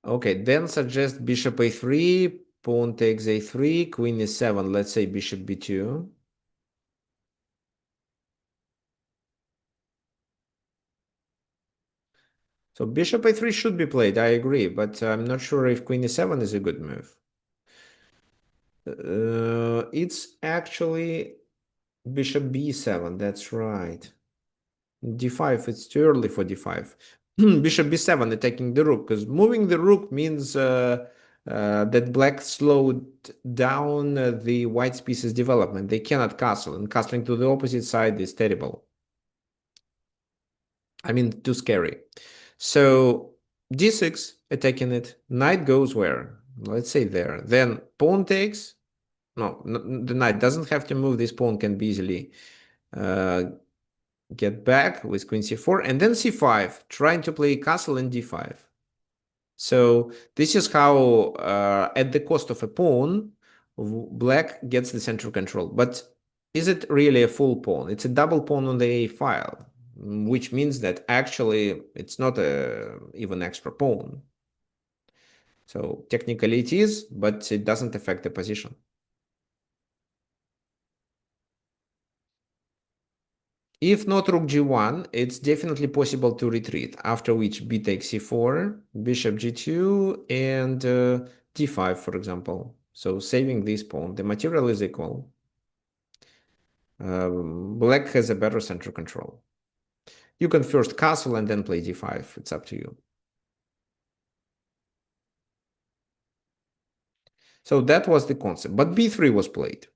Okay, then suggest bishop a3, pawn takes a3, queen e7, let's say bishop b2. So bishop a3 should be played, I agree, but I'm not sure if queen e7 is a good move. It's actually bishop b7, that's right. d5, it's too early for d5. Bishop b7 attacking the rook, because moving the rook means that black slowed down the white piece's development. They cannot castle, and castling to the opposite side is terrible. I mean, too scary. So d6, attacking it. Knight goes where? Let's say there. Then pawn takes. No, the knight doesn't have to move. This pawn can be easily get back with queen c4. And then c5, trying to play castle in d5. So this is how, at the cost of a pawn, black gets the center control. But is it really a full pawn? It's a double pawn on the a file, which means that actually it's not a even extra pawn. So technically it is, but it doesn't affect the position. If not rook g1, it's definitely possible to retreat, after which b takes c4, bishop g2, and d5, for example. So saving this pawn, the material is equal. Black has a better center control. You can first castle and then play d5. It's up to you. So that was the concept. But b3 was played.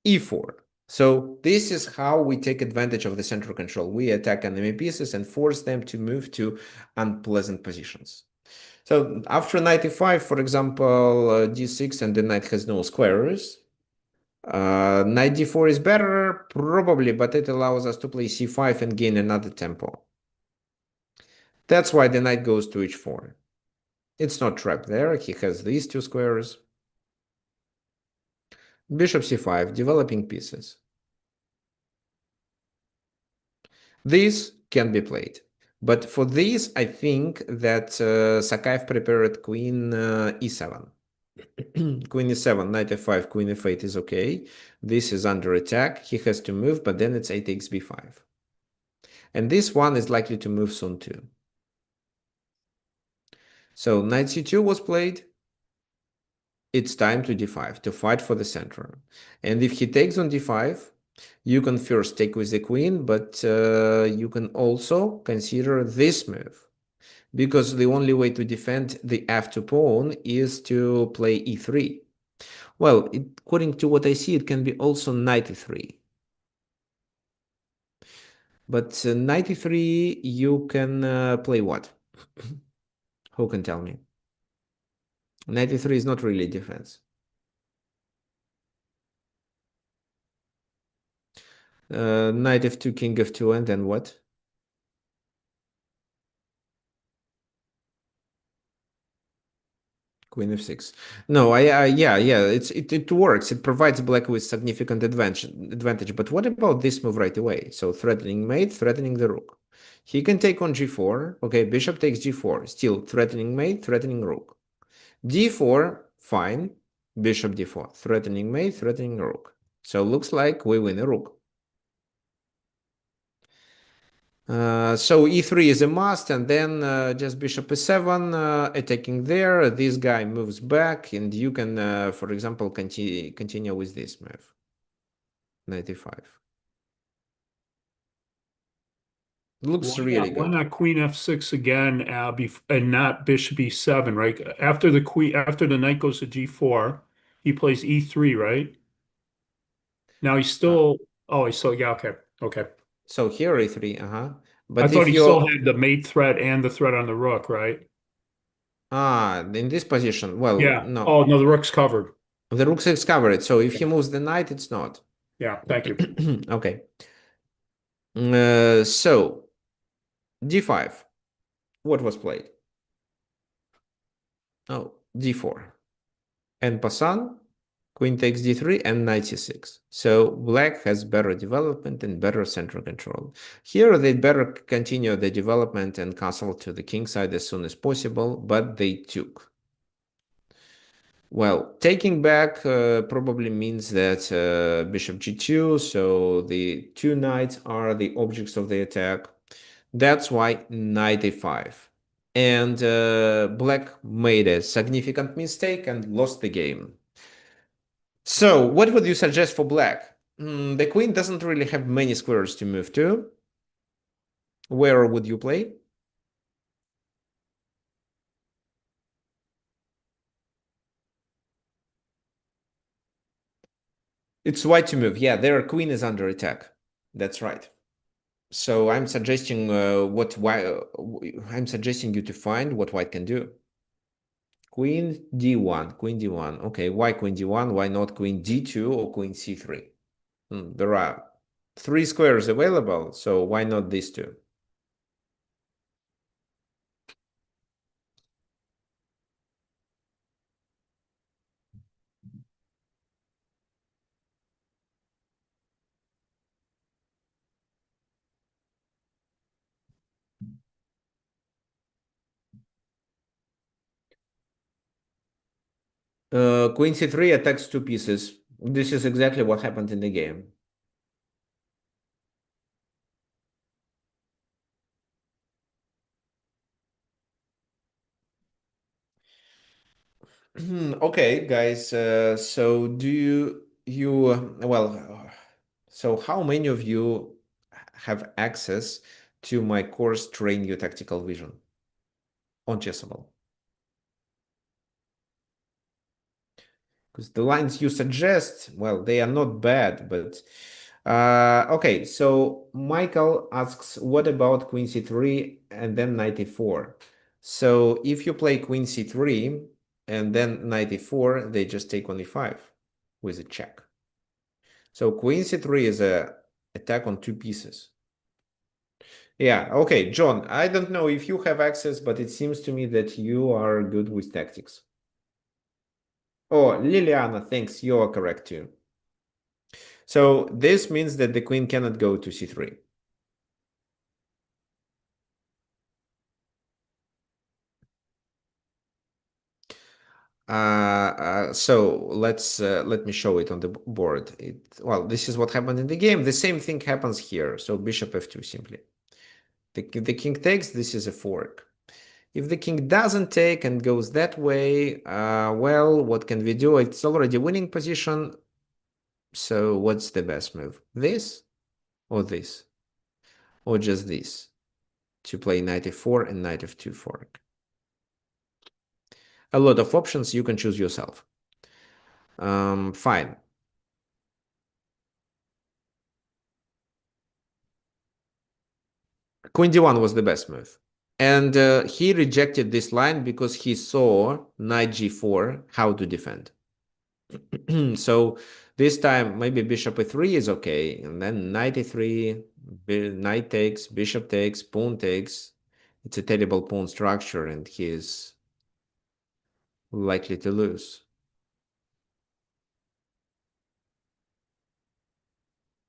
e4. So this is how we take advantage of the center control. We attack enemy pieces and force them to move to unpleasant positions. So after knight e5, for example, d6, and the knight has no squares. Knight d4 is better, probably, but it allows us to play c5 and gain another tempo. That's why the knight goes to h4. It's not trapped there. He has these two squares. Bishop c5, developing pieces. This can be played. But for this, I think that Sakaev prepared queen e7. Queen e7, knight f5, queen f8 is okay. This is under attack. He has to move, but then it's 8x b5. And this one is likely to move soon too. So knight c2 was played. It's time to d5, to fight for the center. And if he takes on d5, you can first take with the queen, but you can also consider this move. Because the only way to defend the f2 pawn is to play e3. Well, according to what I see, it can be also knight e3. But knight e3, you can play what? Who can tell me? Knight e3 is not really defense. Knight f2, king f2, and then what? Queen f6. No, yeah, it works. It provides black with significant advantage. But what about this move right away? So threatening mate, threatening the rook. He can take on g4. Okay, bishop takes g4. Still threatening mate, threatening rook. d4, fine. Bishop d4, threatening mate, threatening rook. So looks like we win a rook. So e3 is a must, and then just bishop e7 attacking there. This guy moves back, and you can, for example, continue with this move. 95. Looks really Why good. not queen f6 again, and not bishop e7, right? After the knight goes to g4, he plays e3, right? Now he's Uh, still, oh, he's still, yeah, okay, okay. so here e3, I But thought if he still you had the mate threat and the threat on the rook, right? in this position, well, Yeah. no, Oh, no, the rook's covered. the rook's is covered. So if he Okay. moves the knight, it's not. Yeah, thank you. Okay. So d5. What was played? Oh, d4. En passant, queen takes d3 and knight c6. So black has better development and better center control. Here they better continue the development and castle to the king side as soon as possible, but they took. Well, taking back probably means that bishop g2, so the two knights are the objects of the attack. That's why knight a5. And black made a significant mistake and lost the game. So, what would you suggest for black? The queen doesn't really have many squares to move to. Where would you play? It's white to move. Yeah, their queen is under attack. That's right. So I'm suggesting I'm suggesting you to find what white can do. Queen d1, queen d1. Okay, why queen d1? Why not queen d2 or queen c3? There are three squares available, so why not these two? Queen c3 attacks two pieces. This is exactly what happened in the game. Okay, guys. So do so how many of you have access to my course Train Your Tactical Vision on Chessable? Because the lines you suggest, well, they are not bad, but okay. So Michael asks, what about Queen C3 and then Knight E4? So if you play Queen C3 and then Knight E4, they just take on E5 with a check. So queen c3 is a attack on two pieces. Yeah, okay, John, I don't know if you have access, but it seems to me that you are good with tactics. Oh, Liliana, thanks, you are correct too. So this means that the queen cannot go to c3. So let me show it on the board. Well, this is what happened in the game. The same thing happens here. So bishop f2 simply. The king takes. This is a fork. If the king doesn't take and goes that way, well, what can we do? It's already winning position. So what's the best move? This or this? Or just this? To play knight f4 and knight f2 fork. A lot of options, you can choose yourself. Fine. Queen d1 was the best move. And he rejected this line because he saw knight g4, how to defend. So this time, maybe bishop e3 is okay. And then knight e3, knight takes, bishop takes, pawn takes. It's a terrible pawn structure, and he is likely to lose.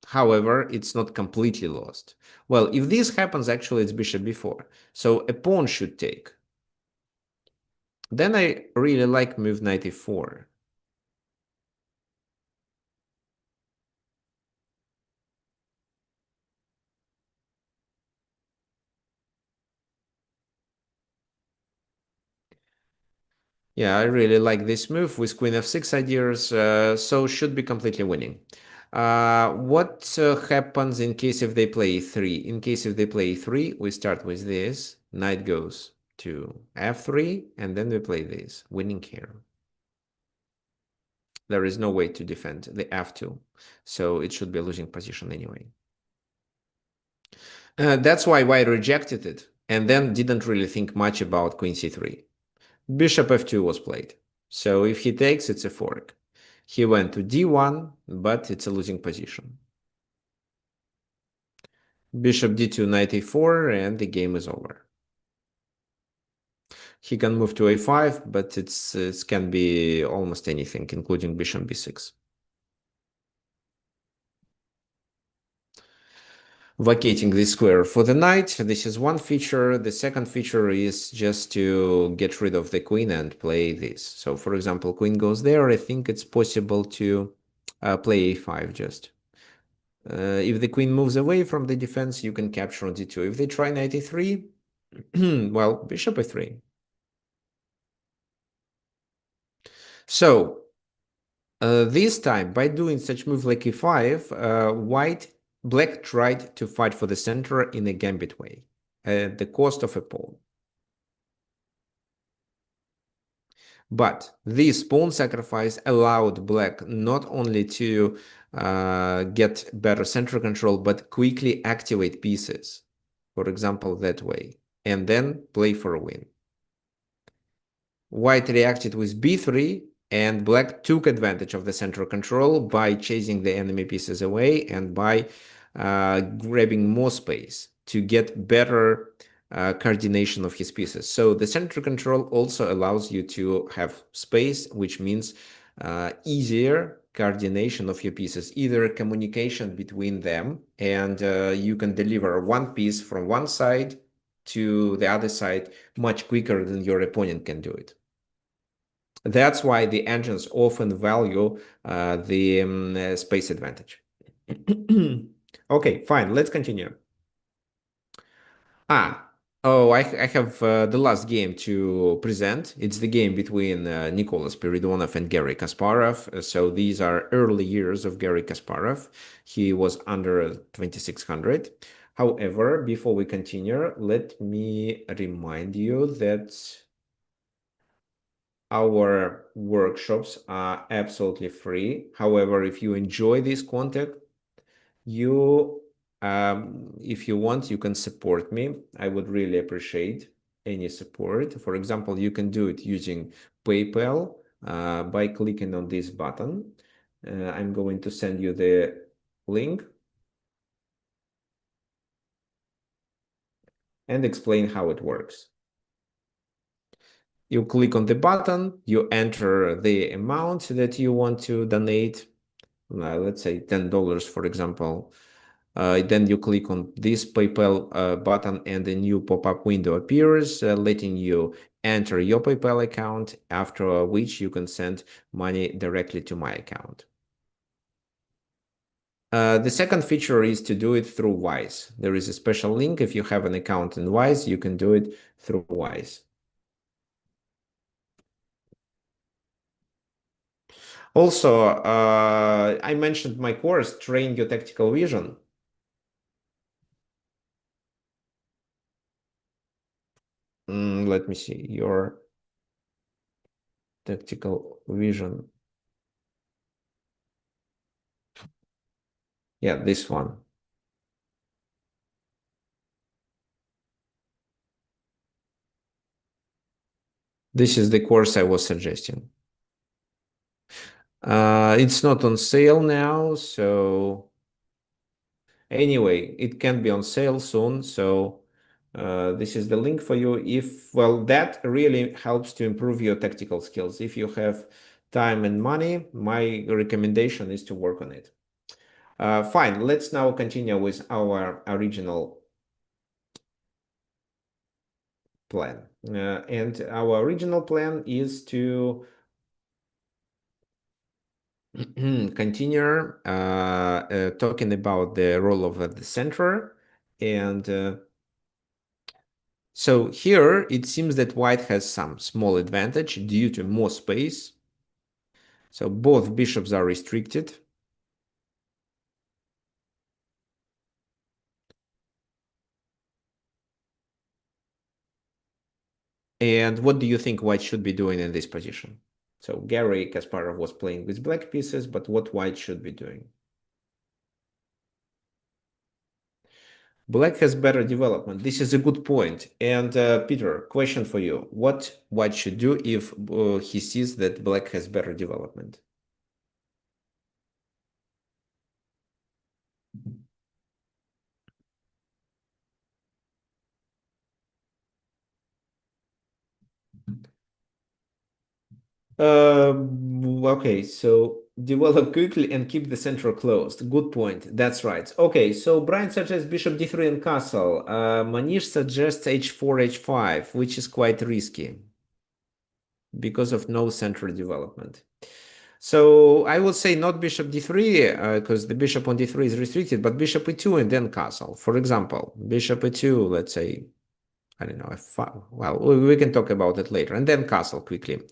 However, it's not completely lost. Well, if this happens, actually, it's bishop b4. So a pawn should take. Then I really like move knight e4. Yeah, I really like this move with queen f6 ideas, so should be completely winning. What happens in case if they play e3? In case if they play e3, we start with this. Knight goes to f3, and then we play this, winning here. There is no way to defend the f2, so it should be a losing position anyway. That's why White rejected it, and then didn't really think much about queen c3. Bishop f2 was played. So if he takes, it's a fork. He went to d1, but it's a losing position. Bishop d2, knight a4, and the game is over. He can move to a5, but it can be almost anything, including bishop b6. Vacating the square for the knight, this is one feature. The second feature is just to get rid of the queen and play this. So for example, queen goes there. I think it's possible to play a5 just. If the queen moves away from the defense, you can capture on d2. If they try knight e3, well, bishop e3. So this time, by doing such move like e5, black tried to fight for the center in a gambit way, at the cost of a pawn. But this pawn sacrifice allowed black not only to get better center control, but quickly activate pieces, for example, that way, and then play for a win. White reacted with b3, and black took advantage of the central control by chasing the enemy pieces away and by grabbing more space to get better coordination of his pieces. So the central control also allows you to have space, which means easier coordination of your pieces, either communication between them, and you can deliver one piece from one side to the other side much quicker than your opponent can do it. That's why the engines often value the space advantage. Okay, fine, let's continue. I have the last game to present. It's the game between Nicolas Spiridonov and Garry Kasparov. So these are early years of Garry Kasparov. He was under 2600. However, before we continue, let me remind you that our workshops are absolutely free. However, if you enjoy this content, if you want, you can support me. I would really appreciate any support. For example, you can do it using PayPal by clicking on this button. I'm going to send you the link and explain how it works. You click on the button, you enter the amount that you want to donate, let's say $10, for example. Then you click on this PayPal button and a new pop-up window appears, letting you enter your PayPal account, after which you can send money directly to my account. The second feature is to do it through Wise. There is a special link. If you have an account in Wise, you can do it through Wise. Also, I mentioned my course, Train Your Tactical Vision. Let me see, your tactical vision. Yeah, this one. This is the course I was suggesting. It's not on sale now, so anyway, it can be on sale soon. So this is the link for you. Well, that really helps to improve your tactical skills. If you have time and money, my recommendation is to work on it. Fine, let's now continue with our original plan. And our original plan is to continue talking about the role of the center. And so here it seems that white has some small advantage due to more space. So both bishops are restricted. And what do you think white should be doing in this position? So Gary Kasparov was playing with black pieces, but what white should be doing? Black has better development. This is a good point. And Peter, question for you. What white should do if he sees that black has better development? Okay, so develop quickly and keep the center closed. Good point. That's right. Okay, so Brian suggests bishop d3 and castle. Manish suggests h4, h5, which is quite risky because of no center development. So I would say not bishop d3 because the bishop on d3 is restricted, but bishop e2 and then castle. For example, bishop e2, let's say, I don't know, well, we can talk about it later. And then castle quickly.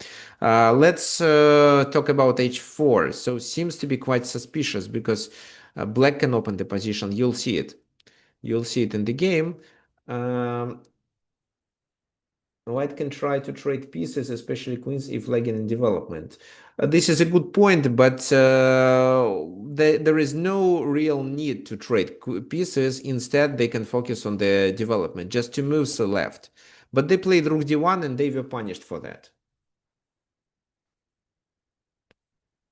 Let's talk about h4. So seems to be quite suspicious because black can open the position. You'll see it. You'll see it in the game. Um, White can try to trade pieces, especially queens, if lagging in development. This is a good point, but there is no real need to trade pieces. Instead, they can focus on the development, just two moves left. But they played rook d1 and they were punished for that.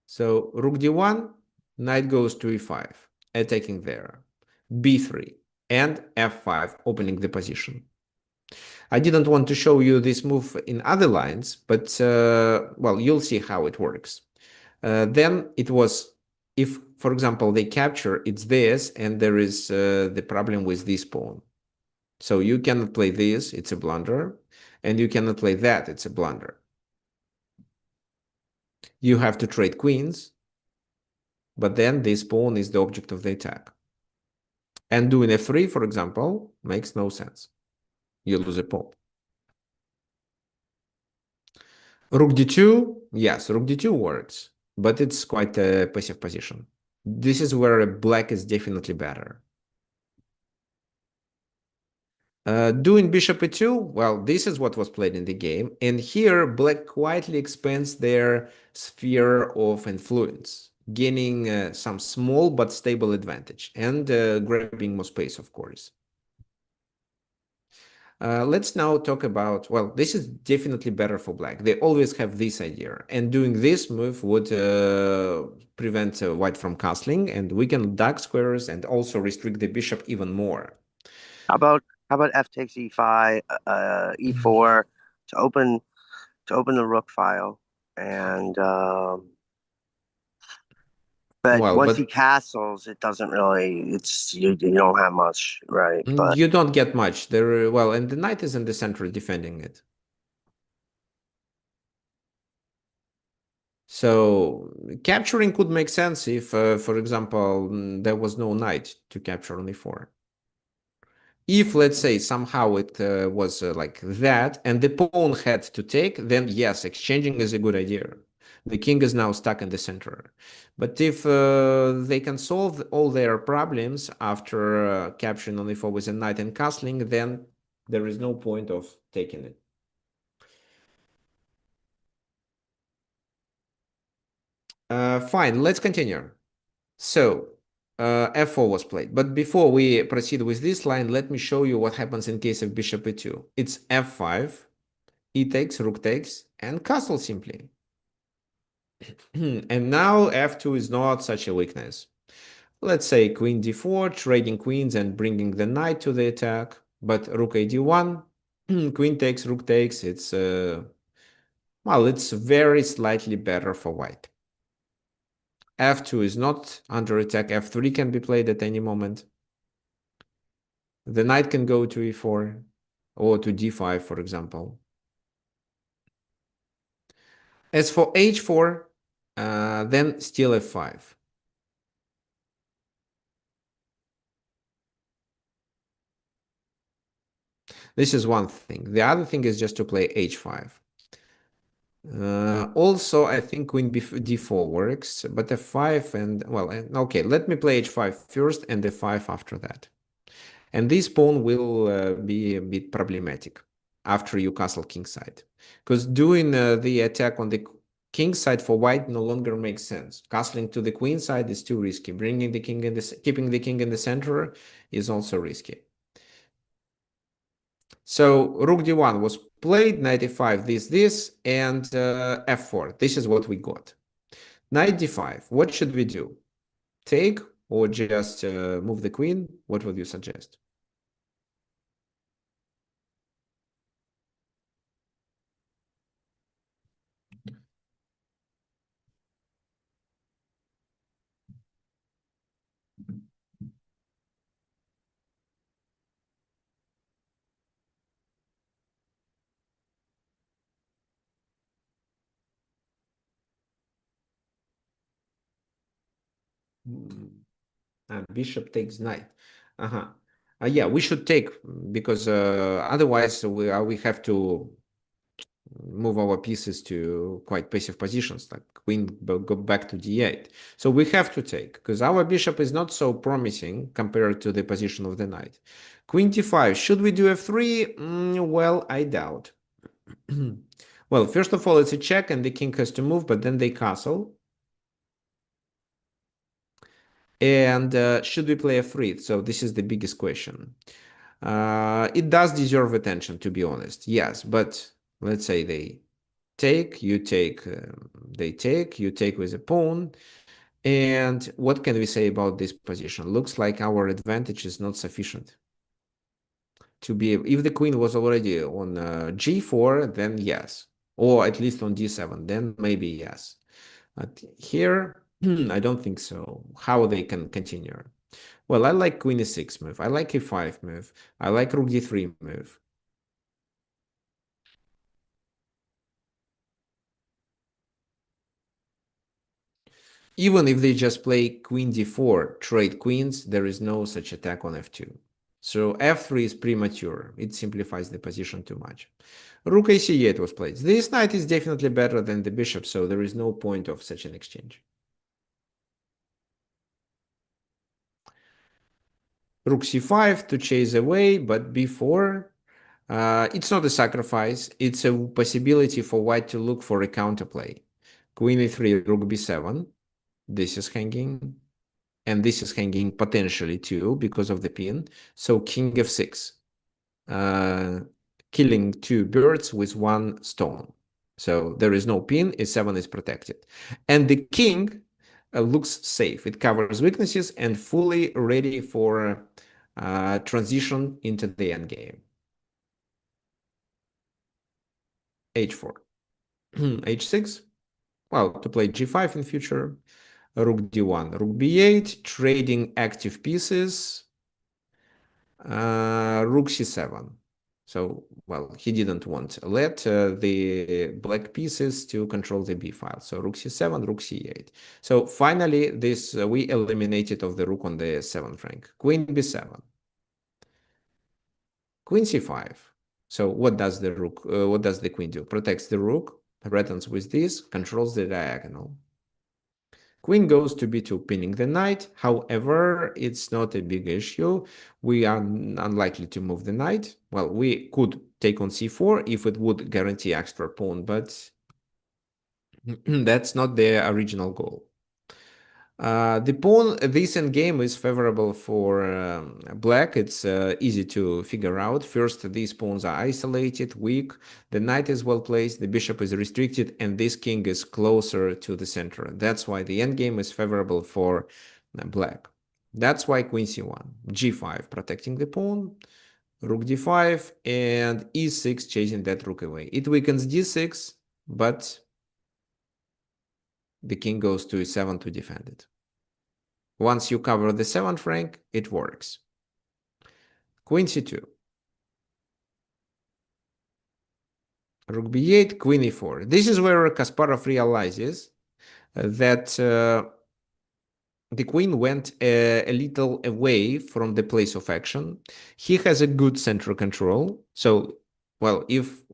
So rook d1, knight goes to e5, attacking there. b3 and f5, opening the position. I didn't want to show you this move in other lines, but well, you'll see how it works. Then it was, if, for example, they capture, it's this, and there is the problem with this pawn. So you cannot play this, it's a blunder, and you cannot play that, it's a blunder. You have to trade queens, but then this pawn is the object of the attack. And doing f3, for example, makes no sense. You lose a pawn. Rook d2, yes, rook d2 works, but it's quite a passive position. This is where black is definitely better. Doing bishop e2, well, this is what was played in the game, and here black quietly expands their sphere of influence, gaining some small but stable advantage, and grabbing more space, of course. Let's now talk about, well, this is definitely better for black. They always have this idea, and doing this move would prevent white from castling and weaken dark squares and also restrict the bishop even more. How about f takes e5, e4 to open the rook file, and but Well, once he but castles, it doesn't really. It's you don't have much, right? But you don't get much there. Well, and the knight is in the center defending it. So capturing could make sense if, for example, there was no knight to capture on e4. If, let's say, somehow it was like that, and the pawn had to take, then yes, exchanging is a good idea. The king is now stuck in the center. But if they can solve all their problems after capturing on e4 with a knight and castling, then there is no point of taking it. Fine, let's continue. So, f4 was played. But before we proceed with this line, let me show you what happens in case of bishop e2. It's f5, e takes, rook takes, and castle simply. And now f2 is not such a weakness. Let's say queen d4, trading queens and bringing the knight to the attack. But rook a d1, queen takes, rook takes. It's, well, it's very slightly better for white. f2 is not under attack. f3 can be played at any moment. The knight can go to e4 or to d5, for example. As for h4, then still f5. This is one thing. The other thing is just to play h5. Also, I think queen d4 works, but f5 and, well, okay, let me play h5 first and f5 after that. And this pawn will be a bit problematic after you castle kingside, because doing the attack on the king side for white no longer makes sense. Castling to the queen side is too risky. Bringing the king in the keeping the king in the center is also risky. So rook d1 was played, knight e5, this, and f4. This is what we got. Knight d5. What should we do? Take or just move the queen? What would you suggest? Bishop takes knight. Uh-huh. Yeah, we should take, because otherwise we have to move our pieces to quite passive positions, like queen go back to d8. So we have to take, because our bishop is not so promising compared to the position of the knight. Queen d5. Should we do f3? Well, I doubt. Well, first of all, it's a check and the king has to move, but then they castle. And should we play f3? So this is the biggest question. It does deserve attention, to be honest. Yes, but let's say they take, you take, they take, you take with a pawn. And what can we say about this position? Looks like our advantage is not sufficient to be. If the queen was already on g4, then yes, or at least on d7, then maybe yes. But here, I don't think so. How they can continue? Well, I like queen e6 move. I like e5 move. I like rook d3 move. Even if they just play queen d4, trade queens, there is no such attack on f2. So f3 is premature. It simplifies the position too much. Rook ac8 was played. This knight is definitely better than the bishop, so there is no point of such an exchange. Rook c5 to chase away, but before, it's not a sacrifice. It's a possibility for white to look for a counterplay. Queen e3, rook b7. This is hanging. And this is hanging potentially too because of the pin. So king f6. killing 2 birds with 1 stone. So there is no pin, e7 is protected. And the king looks safe. It covers weaknesses and fully ready for transition into the endgame. h4. h6. Well, to play g5 in future. Rook d1, rook b8, trading active pieces. Rook c7. So, well, he didn't want let the black pieces to control the b file. So rook c7, rook c8. So finally, this we eliminated of the rook on the 7th rank. Queen b7. Queen c5. So what does the rook? What does the queen do? Protects the rook, threatens with this, controls the diagonal. Queen goes to b2, pinning the knight. However, it's not a big issue. We are unlikely to move the knight. Well, we could take on c4 if it would guarantee extra pawn, but that's not the original goal. The pawn, this endgame is favorable for black. It's easy to figure out. First, these pawns are isolated, weak. The knight is well placed, the bishop is restricted, and this king is closer to the center. That's why the endgame is favorable for black. That's why queen c1, g5, protecting the pawn, rook d5, and e6, chasing that rook away. It weakens d6, but the king goes to e7 to defend it. Once you cover the 7th rank, it works. Queen c2. Rook b8, queen e4. This is where Kasparov realizes that the queen went a little away from the place of action. He has a good central control. So, well,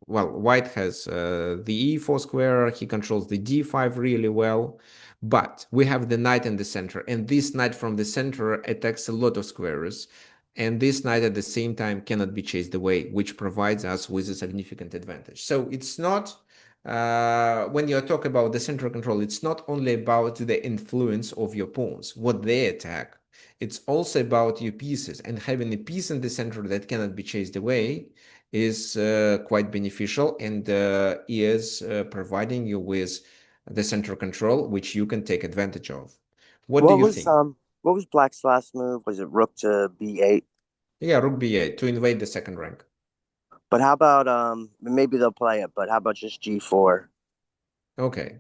white has the e4 square, he controls the d5 really well. But we have the knight in the center, and this knight from the center attacks a lot of squares. And this knight at the same time cannot be chased away, which provides us with a significant advantage. So it's not when you talk about the central control, it's not only about the influence of your pawns, what they attack. It's also about your pieces, and having a piece in the center that cannot be chased away is quite beneficial and is providing you with the central control, which you can take advantage of. What do you think? What was black's last move? Was it rook to b8? Yeah, rook b8 to invade the 2nd rank. But how about maybe they'll play it, but how about just g4? Okay.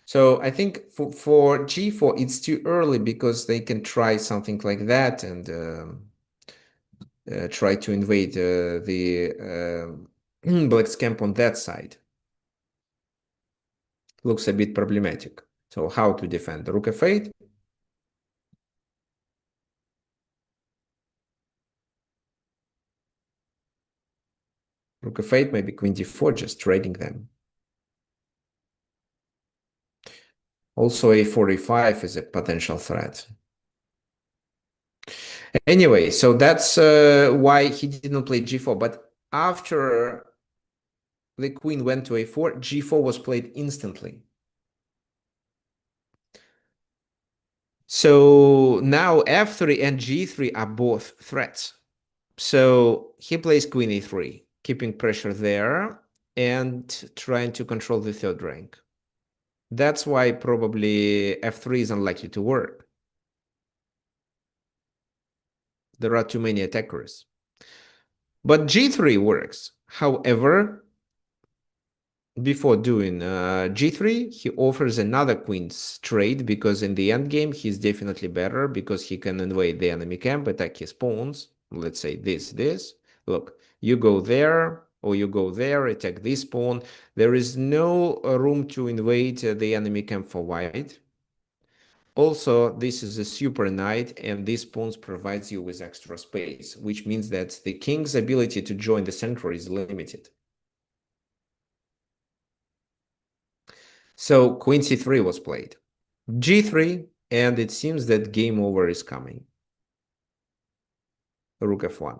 So I think for g4, it's too early because they can try something like that and try to invade the black's camp on that side. Looks a bit problematic. So how to defend? Rook f8? Rook f8, maybe queen d4, just trading them. Also a4, e5 is a potential threat. Anyway, so that's why he didn't play g4. But after the queen went to a4, g4 was played instantly. So now f3 and g3 are both threats. So he plays queen e3, keeping pressure there and trying to control the 3rd rank. That's why probably f3 is unlikely to work. There are too many attackers. But g3 works. However, before doing g3, he offers another queen's trade because in the endgame, he's definitely better because he can invade the enemy camp, attack his pawns. Let's say this. Look, you go there or you go there, attack this pawn. There is no room to invade the enemy camp for white. Also, this is a super knight, and this pawn provides you with extra space, which means that the king's ability to join the center is limited. So queen c3 was played. g3, and it seems that game over is coming. Rook f1.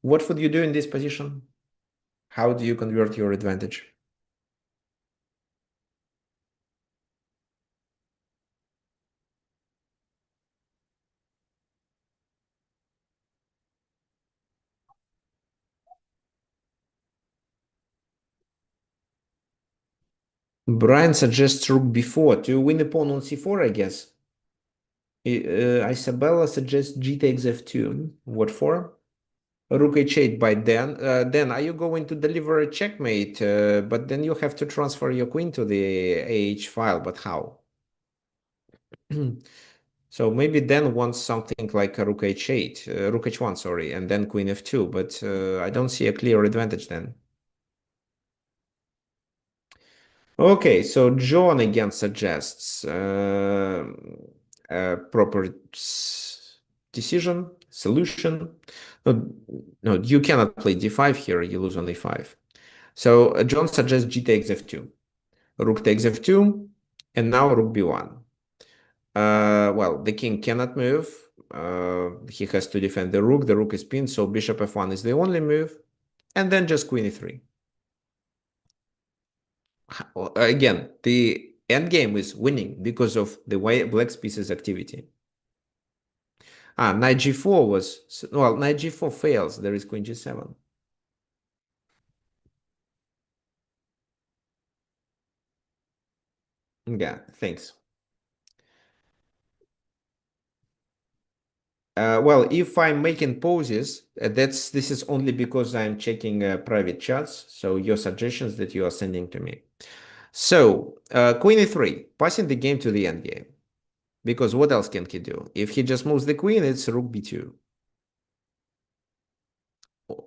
What would you do in this position? How do you convert your advantage? Brian suggests rook b4 to win the pawn on c4, I guess. Isabella suggests g takes f2. What for? Rook h8 by Dan. Dan, are you going to deliver a checkmate? But then you have to transfer your queen to the AH file, but how? So maybe Dan wants something like a rook h8, rook h1, sorry, and then queen f2, but I don't see a clear advantage then. Okay, so John again suggests a proper decision, solution. No, no, you cannot play d5 here, you lose on a5. So John suggests g takes f2, rook takes f2, and now rook b1. Well, the king cannot move. He has to defend the rook. The rook is pinned, so bishop f1 is the only move, and then just queen e3. Again, the endgame is winning because of the way black's pieces activity. Knight g4 was, well, knight g4 fails. There is queen g7. Yeah, thanks. Well, if I'm making pauses, this is only because I'm checking private chats. So your suggestions that you are sending to me. So queen e3, passing the game to the endgame. Because what else can he do? If he just moves the queen, it's rook b2.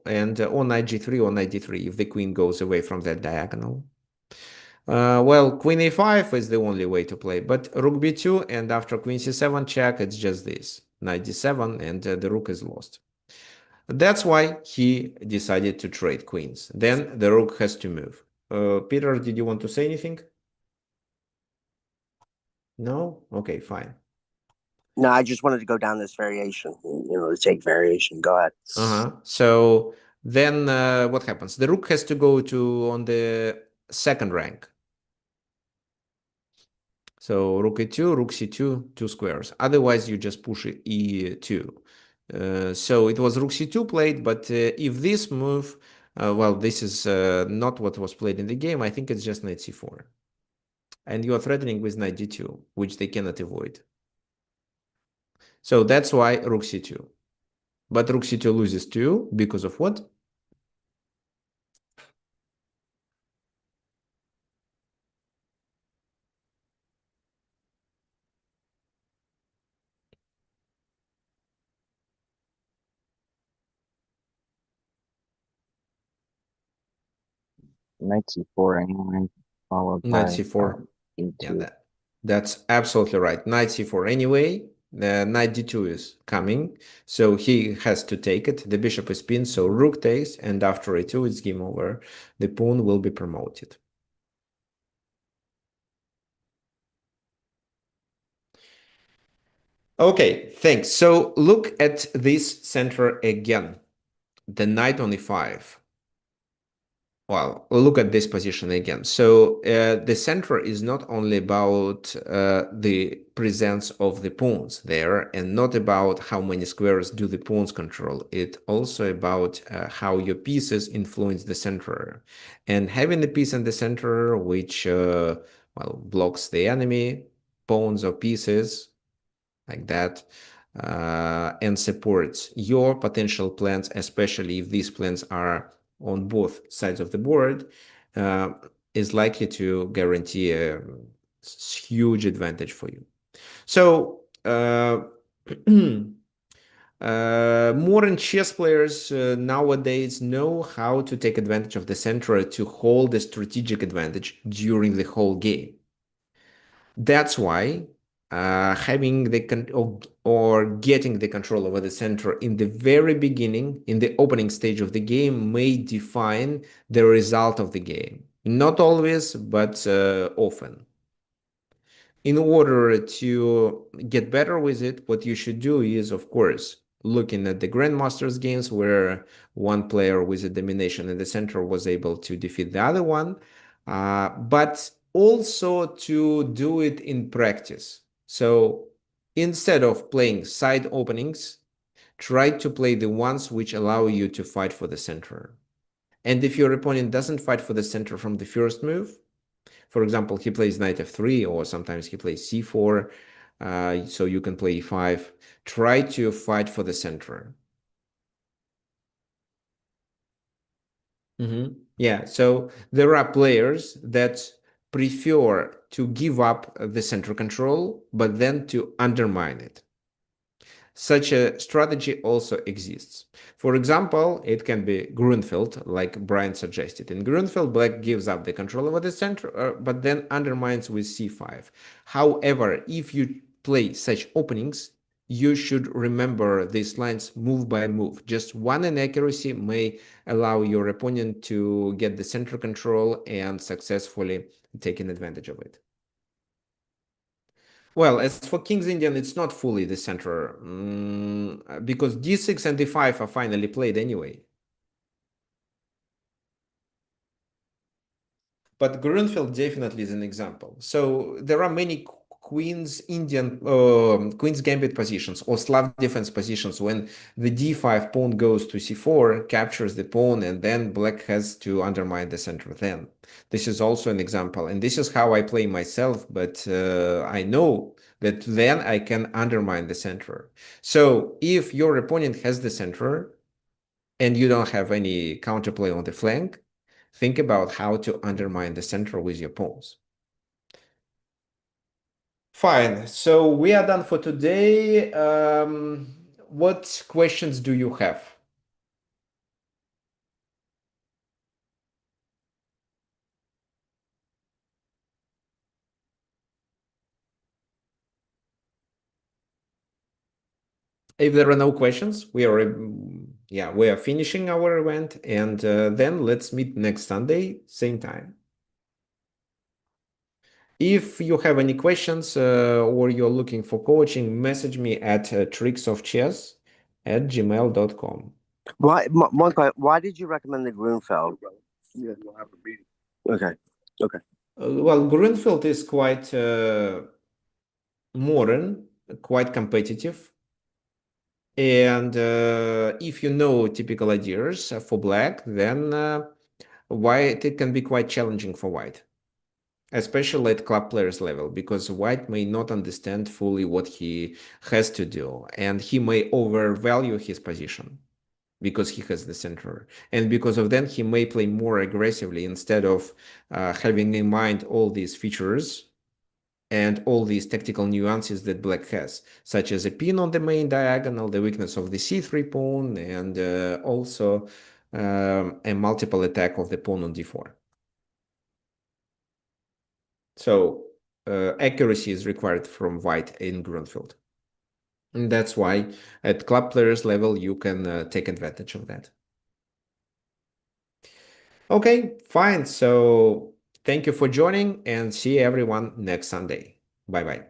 And or knight g3 or knight d3 if the queen goes away from that diagonal. Well, queen a5 is the only way to play, but rook b2 and after queen c7 check, it's just this, knight d7 and the rook is lost. That's why he decided to trade queens. Then the rook has to move. Peter, did you want to say anything? No? Okay, fine. No, I just wanted to go down this variation, the take variation. Go ahead. So then what happens? The rook has to go to on the second rank. So rook e2, rook c2, 2 squares. Otherwise, you just push it e2. So it was rook c2 played, but if this move, well, this is not what was played in the game. I think it's just knight c4. And you are threatening with knight d2, which they cannot avoid. So that's why rook c2. But rook c2 loses too, because of what? Knight c4 anyway, followed Knight by c4. e2. Yeah, that's absolutely right. Knight c4 anyway. Knight d2 is coming, so he has to take it. The bishop is pinned, so rook takes, and after a2, it's game over. The pawn will be promoted. Okay, thanks. So look at this center again. The knight on e5. Well, look at this position again. So the center is not only about the presence of the pawns there and not about how many squares do the pawns control. It's also about how your pieces influence the center. And having the piece in the center, which well, blocks the enemy, pawns or pieces like that, and supports your potential plans, especially if these plans are on both sides of the board, is likely to guarantee a huge advantage for you. So modern chess players nowadays know how to take advantage of the center to hold a strategic advantage during the whole game. That's why having the or getting the control over the center in the very beginning, in the opening stage of the game, may define the result of the game. Not always, but often. In order to get better with it, what you should do is, of course, looking at the Grandmasters games where one player with a domination in the center was able to defeat the other one, but also to do it in practice. So instead of playing side openings, try to play the ones which allow you to fight for the center. And if your opponent doesn't fight for the center from the first move, For example, he plays knight f3, or sometimes he plays c4, so you can play e5. Try to fight for the center. Yeah, so there are players that prefer to give up the center control, but then to undermine it. Such a strategy also exists. For example, it can be Grunfeld, like Brian suggested. In Grunfeld, black gives up the control over the center, but then undermines with c5. However, if you play such openings, you should remember these lines move by move. Just one inaccuracy may allow your opponent to get the center control and successfully taking advantage of it. Well, as for King's Indian, it's not fully the center, because d6 and d5 are finally played anyway. But Grunfeld definitely is an example. So there are many Queen's Gambit positions or Slav defense positions when the d5 pawn goes to c4, captures the pawn, and then black has to undermine the center then. This is also an example, and this is how I play myself, but I know that then I can undermine the center. So if your opponent has the center and you don't have any counterplay on the flank, think about how to undermine the center with your pawns. Fine, so we are done for today. What questions do you have? If there are no questions, we are finishing our event, and then let's meet next Sunday, same time. If you have any questions or you're looking for coaching, message me at tricksofchess@gmail.com. Why did you recommend the Grunfeld? Okay. Well, Grunfeld is quite modern, quite competitive. And if you know typical ideas for black, then white, it can be quite challenging for white, especially at club players level, because white may not understand fully what he has to do, and he may overvalue his position because he has the center. And because of that, he may play more aggressively instead of having in mind all these features and all these tactical nuances that black has, such as a pin on the main diagonal, the weakness of the c3 pawn, and also a multiple attack of the pawn on d4. So accuracy is required from white in Grunfeld. And that's why at club players level, you can take advantage of that. Okay, fine. So thank you for joining, and see everyone next Sunday. Bye-bye.